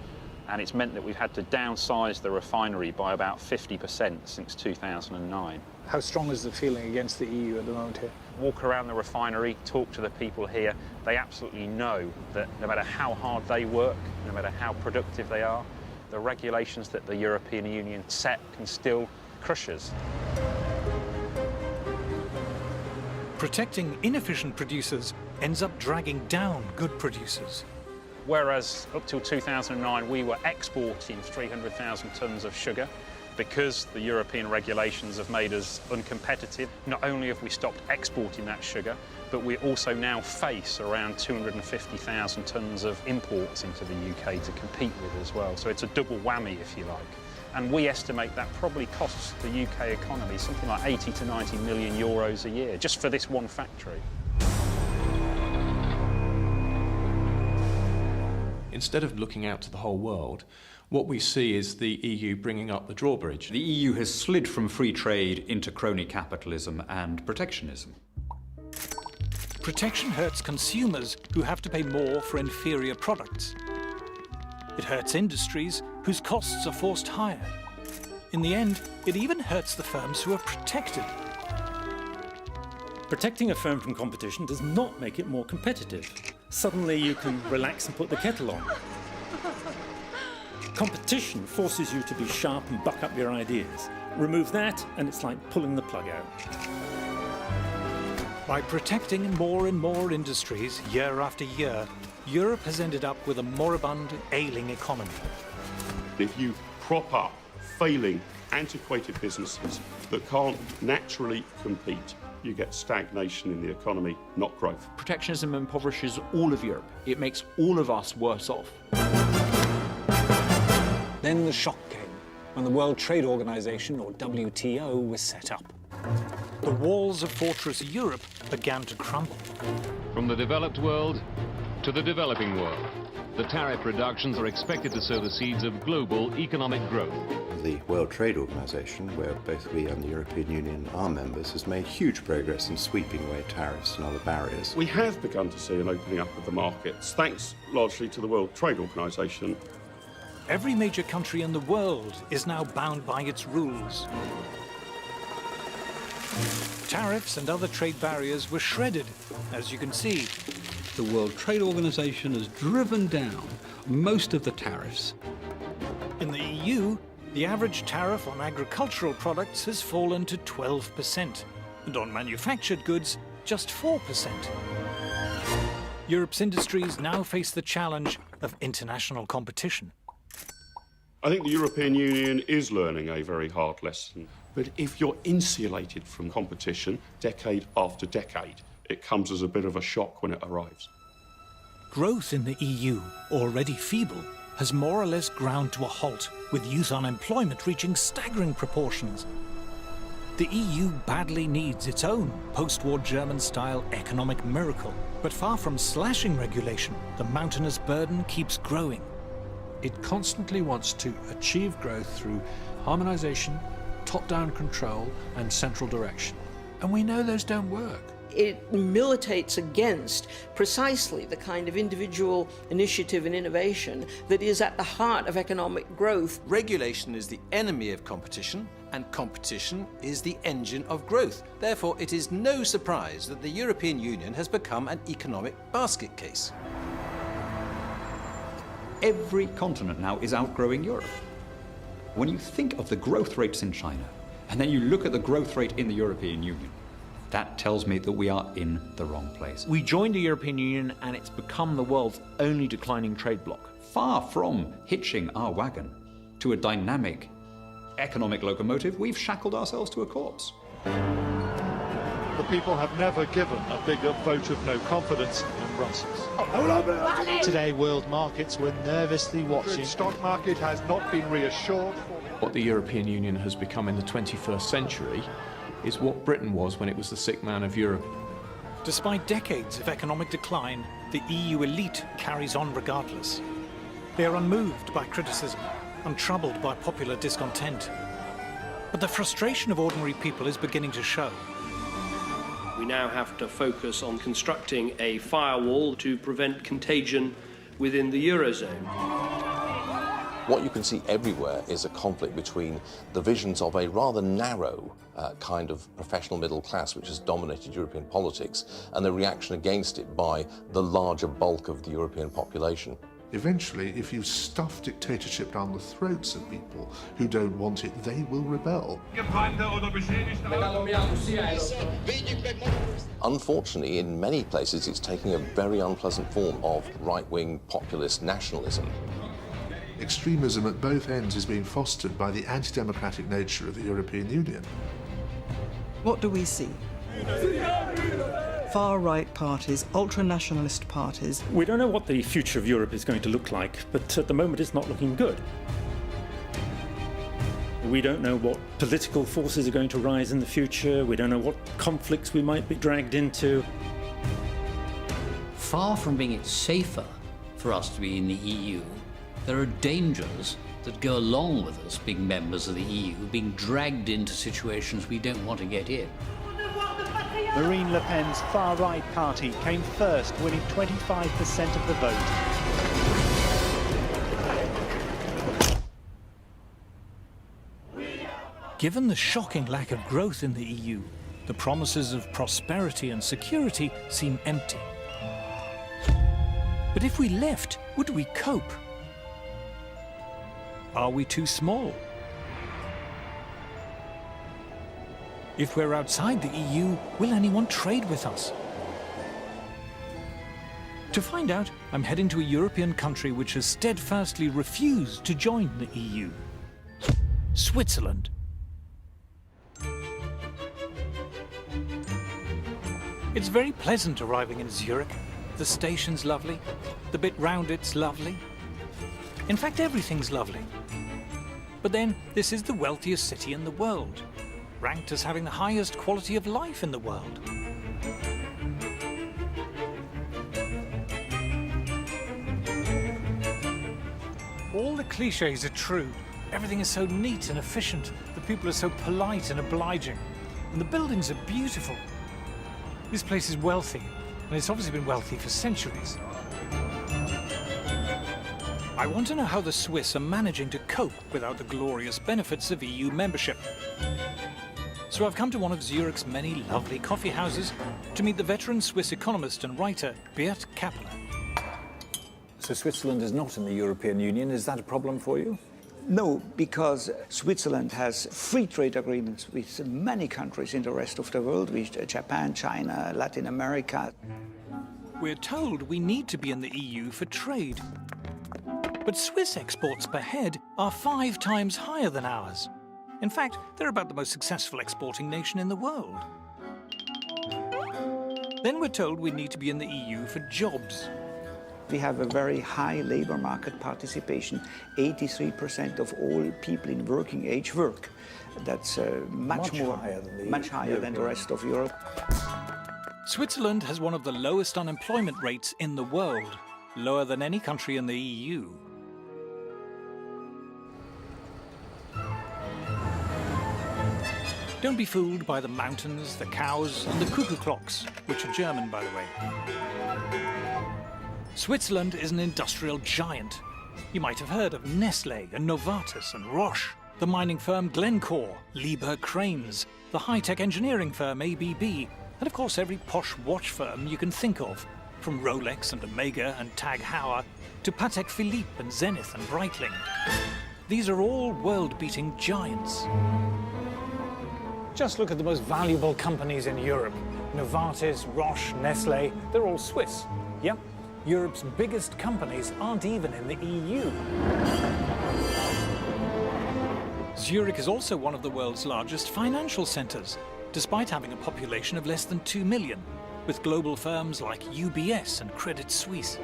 and it's meant that we've had to downsize the refinery by about 50% since 2009. How strong is the feeling against the EU at the moment here? Walk around the refinery, talk to the people here. They absolutely know that no matter how hard they work, no matter how productive they are, The regulations that the European Union set can still crush us. Protecting inefficient producers ends up dragging down good producers. Whereas up till 2009 we were exporting 300,000 tonnes of sugar, because the European regulations have made us uncompetitive. Not only have we stopped exporting that sugar, but we also now face around 250,000 tonnes of imports into the UK to compete with as well. So it's a double whammy, if you like. And we estimate that probably costs the UK economy something like 80 to 90 million euros a year, just for this one factory. Instead of looking out to the whole world, what we see is the EU bringing up the drawbridge. The EU has slid from free trade into crony capitalism and protectionism. Protection hurts consumers who have to pay more for inferior products. It hurts industries whose costs are forced higher. In the end, it even hurts the firms who are protected. Protecting a firm from competition does not make it more competitive. Suddenly you can relax and put the kettle on. Competition forces you to be sharp and buck up your ideas. Remove that and it's like pulling the plug out. By protecting more and more industries year after year, Europe has ended up with a moribund, ailing economy. If you prop up failing, antiquated businesses that can't naturally compete, you get stagnation in the economy, not growth. Protectionism impoverishes all of Europe. It makes all of us worse off. Then the shock came, when the World Trade Organization, or WTO, was set up. The walls of Fortress Europe began to crumble. From the developed world to the developing world, the tariff reductions are expected to sow the seeds of global economic growth. The World Trade Organization, where both we and the European Union are members, has made huge progress in sweeping away tariffs and other barriers. We have begun to see an opening up of the markets, thanks largely to the World Trade Organization. Every major country in the world is now bound by its rules. Tariffs and other trade barriers were shredded, as you can see. The World Trade Organization has driven down most of the tariffs. In the EU, the average tariff on agricultural products has fallen to 12%, and on manufactured goods, just 4%. Europe's industries now face the challenge of international competition. I think the European Union is learning a very hard lesson. But if you're insulated from competition decade after decade, it comes as a bit of a shock when it arrives. Growth in the EU, already feeble, has more or less ground to a halt, with youth unemployment reaching staggering proportions. The EU badly needs its own post-war German-style economic miracle. But far from slashing regulation, the mountainous burden keeps growing. It constantly wants to achieve growth through harmonization, top-down control, and central direction. And we know those don't work. It militates against precisely the kind of individual initiative and innovation that is at the heart of economic growth. Regulation is the enemy of competition, and competition is the engine of growth. Therefore, it is no surprise that the European Union has become an economic basket case. Every continent now is outgrowing Europe. When you think of the growth rates in China, and then you look at the growth rate in the European Union, that tells me that we are in the wrong place. We joined the European Union and it's become the world's only declining trade bloc. Far from hitching our wagon to a dynamic economic locomotive, we've shackled ourselves to a corpse. The people have never given a bigger vote of no confidence in Brussels. Today, world markets were nervously watching. The stock market has not been reassured. What the European Union has become in the 21st century is what Britain was when it was the sick man of Europe. Despite decades of economic decline, the EU elite carries on regardless. They are unmoved by criticism, untroubled by popular discontent. But the frustration of ordinary people is beginning to show. We now have to focus on constructing a firewall to prevent contagion within the Eurozone. What you can see everywhere is a conflict between the visions of a rather narrow kind of professional middle class which has dominated European politics and the reaction against it by the larger bulk of the European population. Eventually, if you stuff dictatorship down the throats of people who don't want it, they will rebel. Unfortunately, in many places, it's taking a very unpleasant form of right-wing populist nationalism. Extremism at both ends is being fostered by the anti-democratic nature of the European Union. What do we see? Far-right parties, ultra-nationalist parties. We don't know what the future of Europe is going to look like, but at the moment it's not looking good. We don't know what political forces are going to rise in the future. We don't know what conflicts we might be dragged into. Far from being safer for us to be in the EU, there are dangers that go along with us being members of the EU, being dragged into situations we don't want to get in. Marine Le Pen's far-right party came first, winning 25% of the vote. Given the shocking lack of growth in the EU, the promises of prosperity and security seem empty. But if we left, would we cope? Are we too small? If we're outside the EU, will anyone trade with us? To find out, I'm heading to a European country which has steadfastly refused to join the EU. Switzerland. It's very pleasant arriving in Zurich. The station's lovely. The bit round it's lovely. In fact, everything's lovely. But then, this is the wealthiest city in the world, ranked as having the highest quality of life in the world. All the cliches are true. Everything is so neat and efficient. The people are so polite and obliging. And the buildings are beautiful. This place is wealthy, and it's obviously been wealthy for centuries. I want to know how the Swiss are managing to cope without the glorious benefits of EU membership. So I've come to one of Zurich's many lovely coffee houses to meet the veteran Swiss economist and writer Beat Kappeler. So Switzerland is not in the European Union. Is that a problem for you? No, because Switzerland has free trade agreements with many countries in the rest of the world, with Japan, China, Latin America. We're told we need to be in the EU for trade. But Swiss exports per head are 5 times higher than ours. In fact, they're about the most successful exporting nation in the world. Then we're told we need to be in the EU for jobs. We have a very high labor market participation. 83% of all people in working age work. That's much higher than the rest of Europe. Switzerland has one of the lowest unemployment rates in the world, lower than any country in the EU. Don't be fooled by the mountains, the cows, and the cuckoo clocks, which are German, by the way. Switzerland is an industrial giant. You might have heard of Nestlé and Novartis and Roche, the mining firm Glencore, Liebherr Cranes, the high-tech engineering firm ABB, and of course every posh watch firm you can think of, from Rolex and Omega and Tag Heuer to Patek Philippe and Zenith and Breitling. These are all world-beating giants. Just look at the most valuable companies in Europe. Novartis, Roche, Nestlé, they're all Swiss. Yep, Europe's biggest companies aren't even in the EU. Zurich is also one of the world's largest financial centres, despite having a population of less than 2 million, with global firms like UBS and Credit Suisse.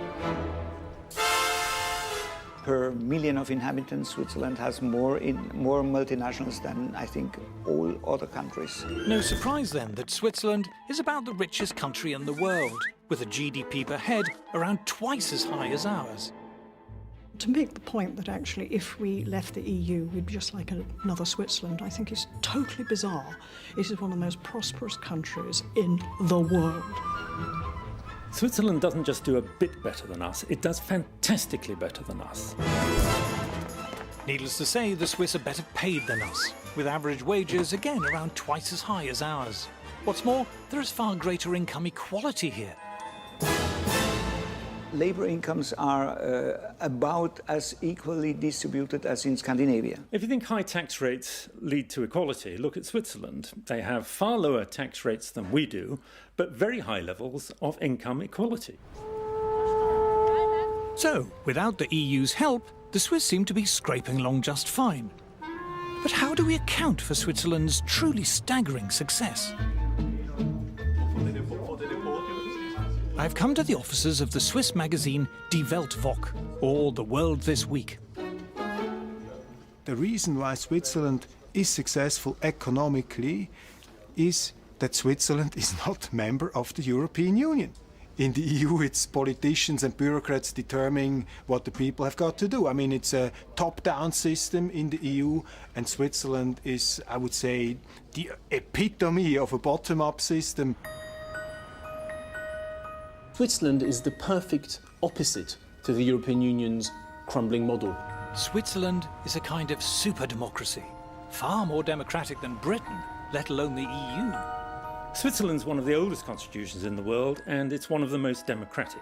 Per million of inhabitants, Switzerland has more multinationals than, I think, all other countries. No surprise, then, that Switzerland is about the richest country in the world, with a GDP per head around twice as high as ours. To make the point that actually if we left the EU, we'd be just like another Switzerland, I think is totally bizarre. It is one of the most prosperous countries in the world. Switzerland doesn't just do a bit better than us, it does fantastically better than us. Needless to say, the Swiss are better paid than us, with average wages again around twice as high as ours. What's more, there is far greater income equality here. Labour incomes are about as equally distributed as in Scandinavia. If you think high tax rates lead to equality, look at Switzerland. They have far lower tax rates than we do, but very high levels of income equality. So, without the EU's help, the Swiss seem to be scraping along just fine. But how do we account for Switzerland's truly staggering success? I've come to the offices of the Swiss magazine Die Weltwoche, or The World This Week. The reason why Switzerland is successful economically is that Switzerland is not a member of the European Union. In the EU, it's politicians and bureaucrats determining what the people have got to do. I mean, it's a top-down system in the EU, and Switzerland is, I would say, the epitome of a bottom-up system. Switzerland is the perfect opposite to the European Union's crumbling model. Switzerland is a kind of super-democracy, far more democratic than Britain, let alone the EU. Switzerland's one of the oldest constitutions in the world, and it's one of the most democratic.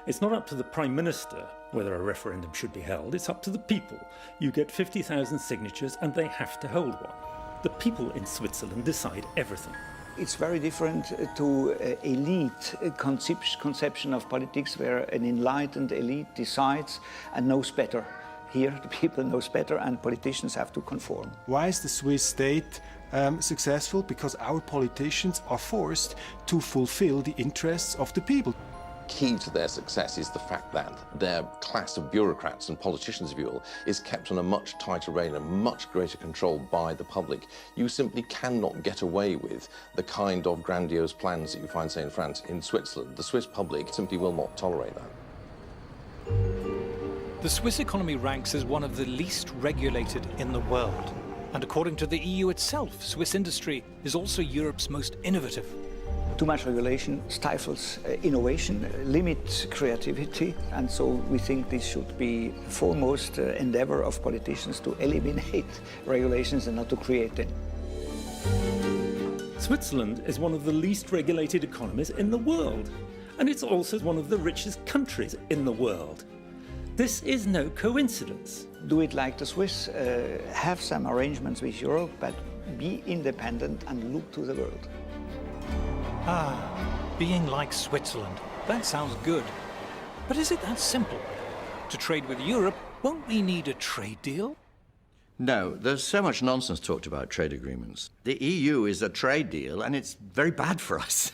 It's not up to the Prime Minister whether a referendum should be held, it's up to the people. You get 50,000 signatures and they have to hold one. The people in Switzerland decide everything. It's very different to elite conception of politics, where an enlightened elite decides and knows better. Here, the people knows better, and politicians have to conform. Why is the Swiss state successful? Because our politicians are forced to fulfill the interests of the people. Key to their success is the fact that their class of bureaucrats and politicians, if you will, is kept on a much tighter rein and much greater control by the public. You simply cannot get away with the kind of grandiose plans that you find, say, in France. In Switzerland, the Swiss public simply will not tolerate that. The Swiss economy ranks as one of the least regulated in the world. And according to the EU itself, Swiss industry is also Europe's most innovative. Too much regulation stifles innovation, limits creativity, and so we think this should be foremost endeavor of politicians to eliminate regulations and not to create them. Switzerland is one of the least regulated economies in the world, and it's also one of the richest countries in the world. This is no coincidence. Do it like the Swiss, have some arrangements with Europe, but be independent and look to the world. Being like Switzerland. That sounds good. But is it that simple? To trade with Europe, won't we need a trade deal? No, there's so much nonsense talked about trade agreements. The EU is a trade deal, and it's very bad for us.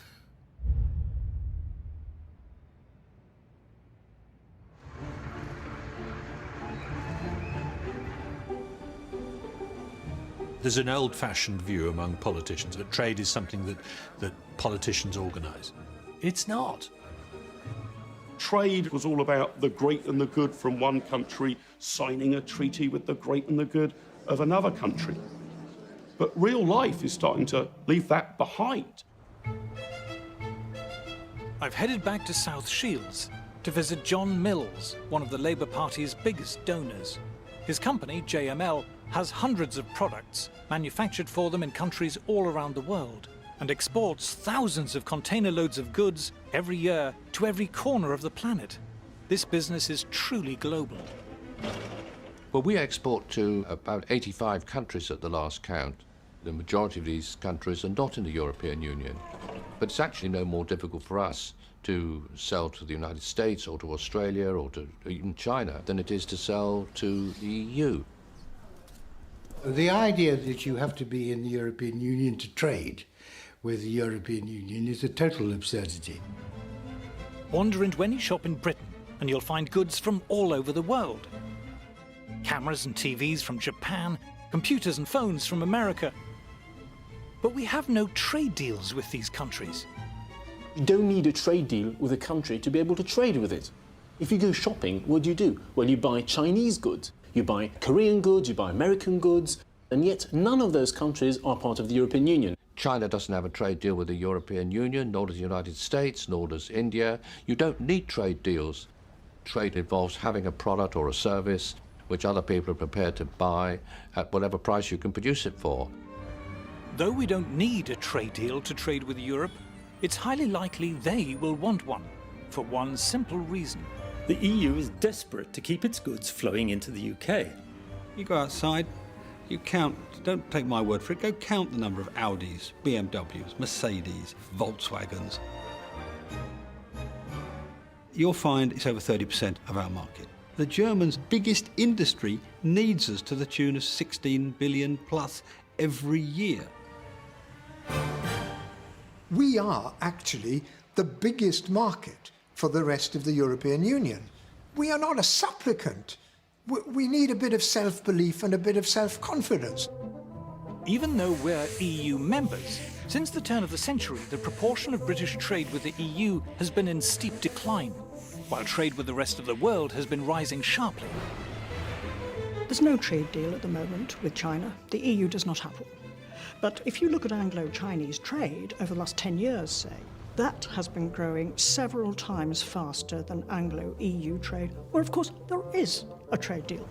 There's an old-fashioned view among politicians that trade is something that politicians organise. It's not. Trade was all about the great and the good from one country signing a treaty with the great and the good of another country. But real life is starting to leave that behind. I've headed back to South Shields to visit John Mills, one of the Labour Party's biggest donors. His company, JML, has hundreds of products manufactured for them in countries all around the world and exports thousands of container loads of goods every year to every corner of the planet. This business is truly global. Well, we export to about 85 countries at the last count. The majority of these countries are not in the European Union. But it's actually no more difficult for us to sell to the United States or to Australia or to even China than it is to sell to the EU. The idea that you have to be in the European Union to trade with the European Union is a total absurdity. Wander into any shop in Britain and you'll find goods from all over the world. Cameras and TVs from Japan, computers and phones from America. But we have no trade deals with these countries. You don't need a trade deal with a country to be able to trade with it. If you go shopping, what do? Well, you buy Chinese goods, you buy Korean goods, you buy American goods, and yet none of those countries are part of the European Union. China doesn't have a trade deal with the European Union, nor does the United States, nor does India. You don't need trade deals. Trade involves having a product or a service which other people are prepared to buy at whatever price you can produce it for. Though we don't need a trade deal to trade with Europe, it's highly likely they will want one. for one simple reason. The EU is desperate to keep its goods flowing into the UK. You go outside, you count, don't take my word for it, go count the number of Audis, BMWs, Mercedes, Volkswagens. You'll find it's over 30% of our market. The Germans' biggest industry needs us to the tune of 16 billion plus every year. We are actually the biggest market for the rest of the European Union. We are not a supplicant. We need a bit of self-belief and a bit of self-confidence. Even though we're EU members, since the turn of the century, the proportion of British trade with the EU has been in steep decline, while trade with the rest of the world has been rising sharply. There's no trade deal at the moment with China. The EU does not have one. But if you look at Anglo-Chinese trade over the last 10 years, say, that has been growing several times faster than Anglo-EU trade, where of course there is a trade deal.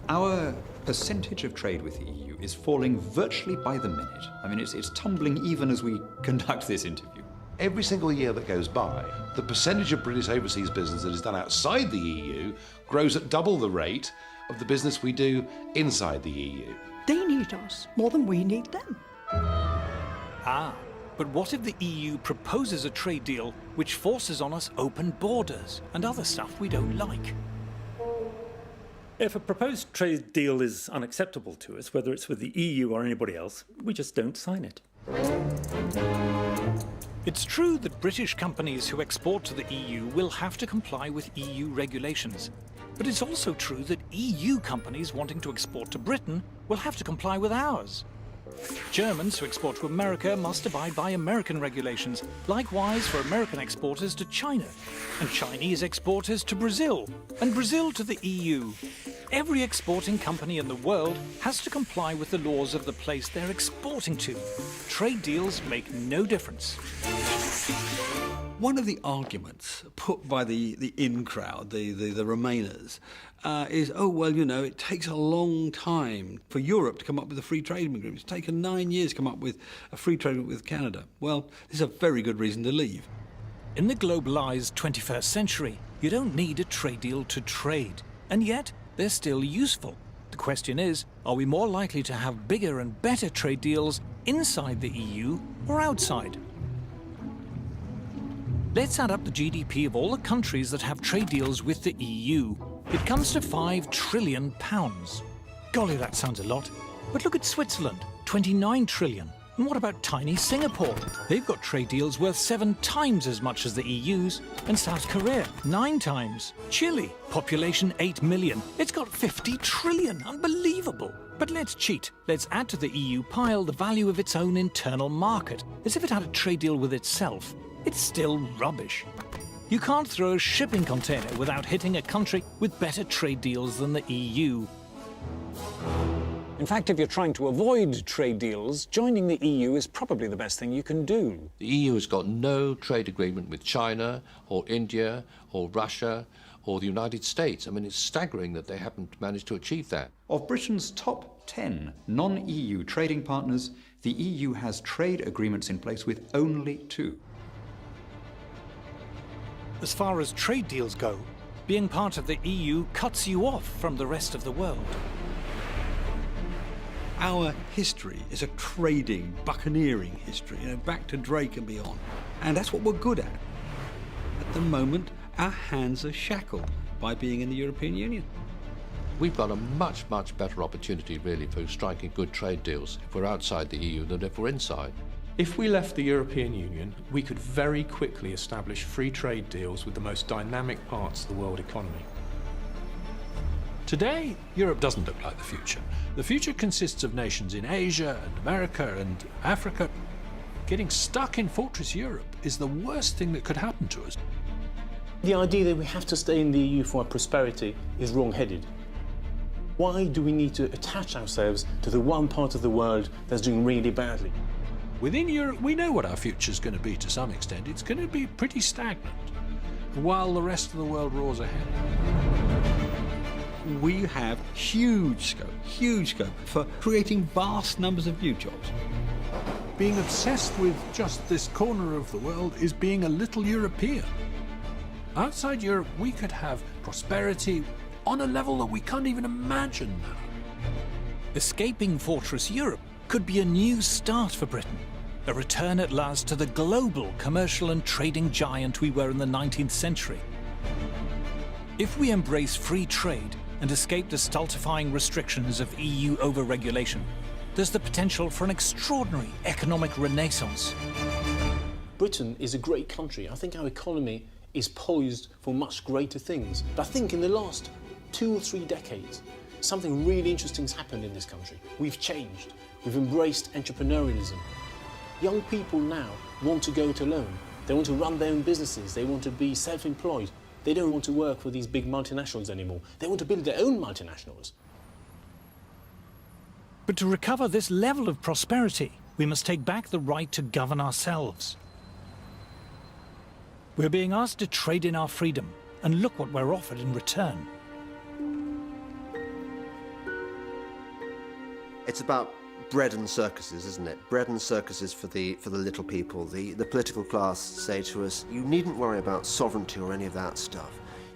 Our percentage of trade with the EU is falling virtually by the minute. I mean, it's tumbling even as we conduct this interview. Every single year that goes by, the percentage of British overseas business that is done outside the EU grows at double the rate of the business we do inside the EU. They need us more than we need them. Ah, but what if the EU proposes a trade deal which forces on us open borders and other stuff we don't like? If a proposed trade deal is unacceptable to us, whether it's with the EU or anybody else, we just don't sign it. It's true that British companies who export to the EU will have to comply with EU regulations. But it's also true that EU companies wanting to export to Britain will have to comply with ours. Germans who export to America must abide by American regulations, likewise for American exporters to China, and Chinese exporters to Brazil, and Brazil to the EU. Every exporting company in the world has to comply with the laws of the place they're exporting to. Trade deals make no difference. One of the arguments put by the in crowd, the Remainers, is, oh, well, you know, it takes a long time for Europe to come up with a free trade agreement. It's taken 9 years to come up with a free trade agreement with Canada. Well, this is a very good reason to leave. In the globalized 21st century, you don't need a trade deal to trade, and yet they're still useful. The question is, are we more likely to have bigger and better trade deals inside the EU or outside? Let's add up the GDP of all the countries that have trade deals with the EU. It comes to £5 trillion. Golly, that sounds a lot. But look at Switzerland, 29 trillion. And what about tiny Singapore? They've got trade deals worth 7 times as much as the EU's. And South Korea, 9 times. Chile, population 8 million. It's got 50 trillion. Unbelievable. But let's cheat. Let's add to the EU pile the value of its own internal market, as if it had a trade deal with itself. It's still rubbish. You can't throw a shipping container without hitting a country with better trade deals than the EU. In fact, if you're trying to avoid trade deals, joining the EU is probably the best thing you can do. The EU has got no trade agreement with China or India or Russia or the United States. I mean, it's staggering that they haven't managed to achieve that. Of Britain's top 10 non-EU trading partners, the EU has trade agreements in place with only 2. As far as trade deals go, being part of the EU cuts you off from the rest of the world. Our history is a trading, buccaneering history, you know, back to Drake and beyond. And that's what we're good at. At the moment, our hands are shackled by being in the European Union. We've got a much, much better opportunity, really, for striking good trade deals if we're outside the EU than if we're inside. If we left the European Union, we could very quickly establish free trade deals with the most dynamic parts of the world economy. Today, Europe doesn't look like the future. The future consists of nations in Asia and America and Africa. Getting stuck in Fortress Europe is the worst thing that could happen to us. The idea that we have to stay in the EU for our prosperity is wrong-headed. Why do we need to attach ourselves to the one part of the world that's doing really badly? Within Europe, we know what our future's going to be to some extent. It's going to be pretty stagnant, while the rest of the world roars ahead. We have huge scope for creating vast numbers of new jobs. Being obsessed with just this corner of the world is being a little European. Outside Europe, we could have prosperity on a level that we can't even imagine now. Escaping Fortress Europe could be a new start for Britain, a return at last to the global commercial and trading giant we were in the 19th century. If we embrace free trade and escape the stultifying restrictions of EU overregulation, there's the potential for an extraordinary economic renaissance. Britain is a great country. I think our economy is poised for much greater things. But I think in the last 2 or 3 decades, something really interesting has happened in this country. We've changed. We've embraced entrepreneurialism. Young people now want to go it alone. They want to run their own businesses. They want to be self-employed. They don't want to work for these big multinationals anymore. They want to build their own multinationals. But to recover this level of prosperity, we must take back the right to govern ourselves. We're being asked to trade in our freedom, and look what we're offered in return. It's about bread and circuses, isn't it? Bread and circuses for the little people. The political class say to us, you needn't worry about sovereignty or any of that stuff.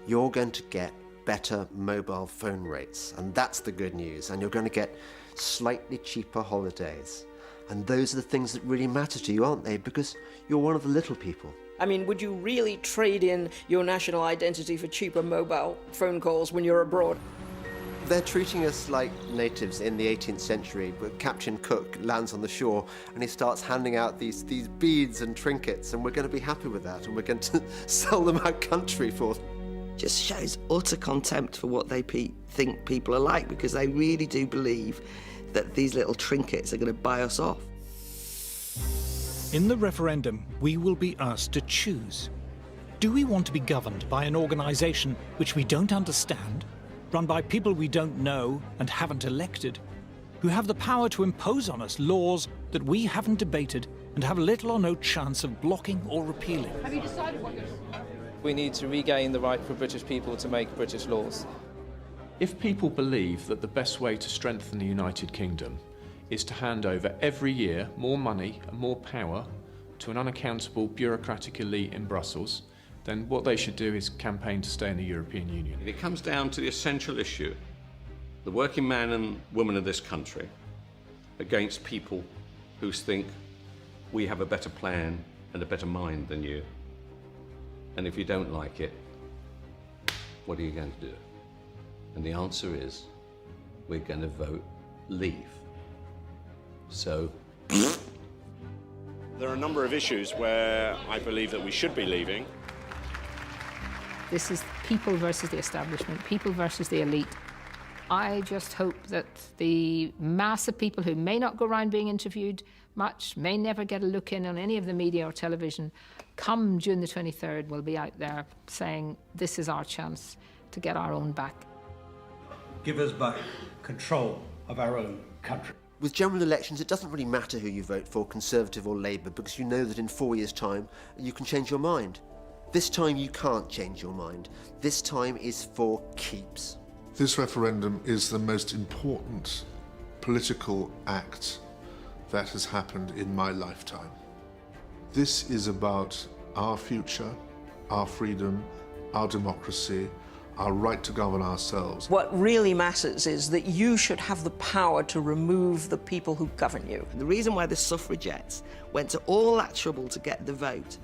You're going to get better mobile phone rates, and that's the good news. And you're going to get slightly cheaper holidays. And those are the things that really matter to you, aren't they? Because you're one of the little people. I mean, would you really trade in your national identity for cheaper mobile phone calls when you're abroad? They're treating us like natives in the 18th century, but Captain Cook lands on the shore and he starts handing out these beads and trinkets, and we're going to be happy with that, and we're going to sell them out country for them. Just shows utter contempt for what they think people are like, because they really do believe that these little trinkets are going to buy us off. In the referendum, we will be asked to choose. Do we want to be governed by an organisation which we don't understand, run by people we don't know and haven't elected, who have the power to impose on us laws that we haven't debated and have little or no chance of blocking or repealing? Have you decided what you're... We need to regain the right for British people to make British laws. If people believe that the best way to strengthen the United Kingdom is to hand over every year more money and more power to an unaccountable bureaucratic elite in Brussels, then what they should do is campaign to stay in the European Union. It comes down to the essential issue, the working man and woman of this country against people who think we have a better plan and a better mind than you. And if you don't like it, what are you going to do? And the answer is, we're going to vote leave. So... There are a number of issues where I believe that we should be leaving. This is people versus the establishment, people versus the elite. I just hope that the mass of people who may not go around being interviewed much, may never get a look in on any of the media or television, come June the 23rd, will be out there saying, this is our chance to get our own back. Give us back control of our own country. With general elections, it doesn't really matter who you vote for, Conservative or Labour, because you know that in 4 years' time, you can change your mind. This time you can't change your mind. This time is for keeps. This referendum is the most important political act that has happened in my lifetime. This is about our future, our freedom, our democracy, our right to govern ourselves. What really matters is that you should have the power to remove the people who govern you. The reason why the suffragettes went to all that trouble to get the vote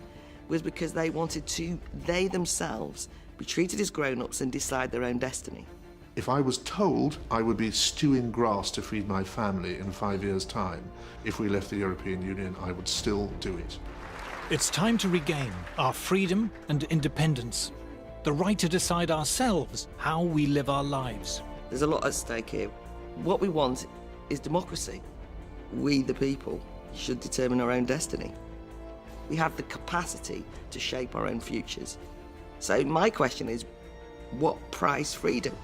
was because they wanted to, they themselves, be treated as grown-ups and decide their own destiny. If I was told I would be stewing grass to feed my family in 5 years' time, if we left the European Union, I would still do it. It's time to regain our freedom and independence, the right to decide ourselves how we live our lives. There's a lot at stake here. What we want is democracy. We, the people, should determine our own destiny. We have the capacity to shape our own futures. So my question is, what price freedom?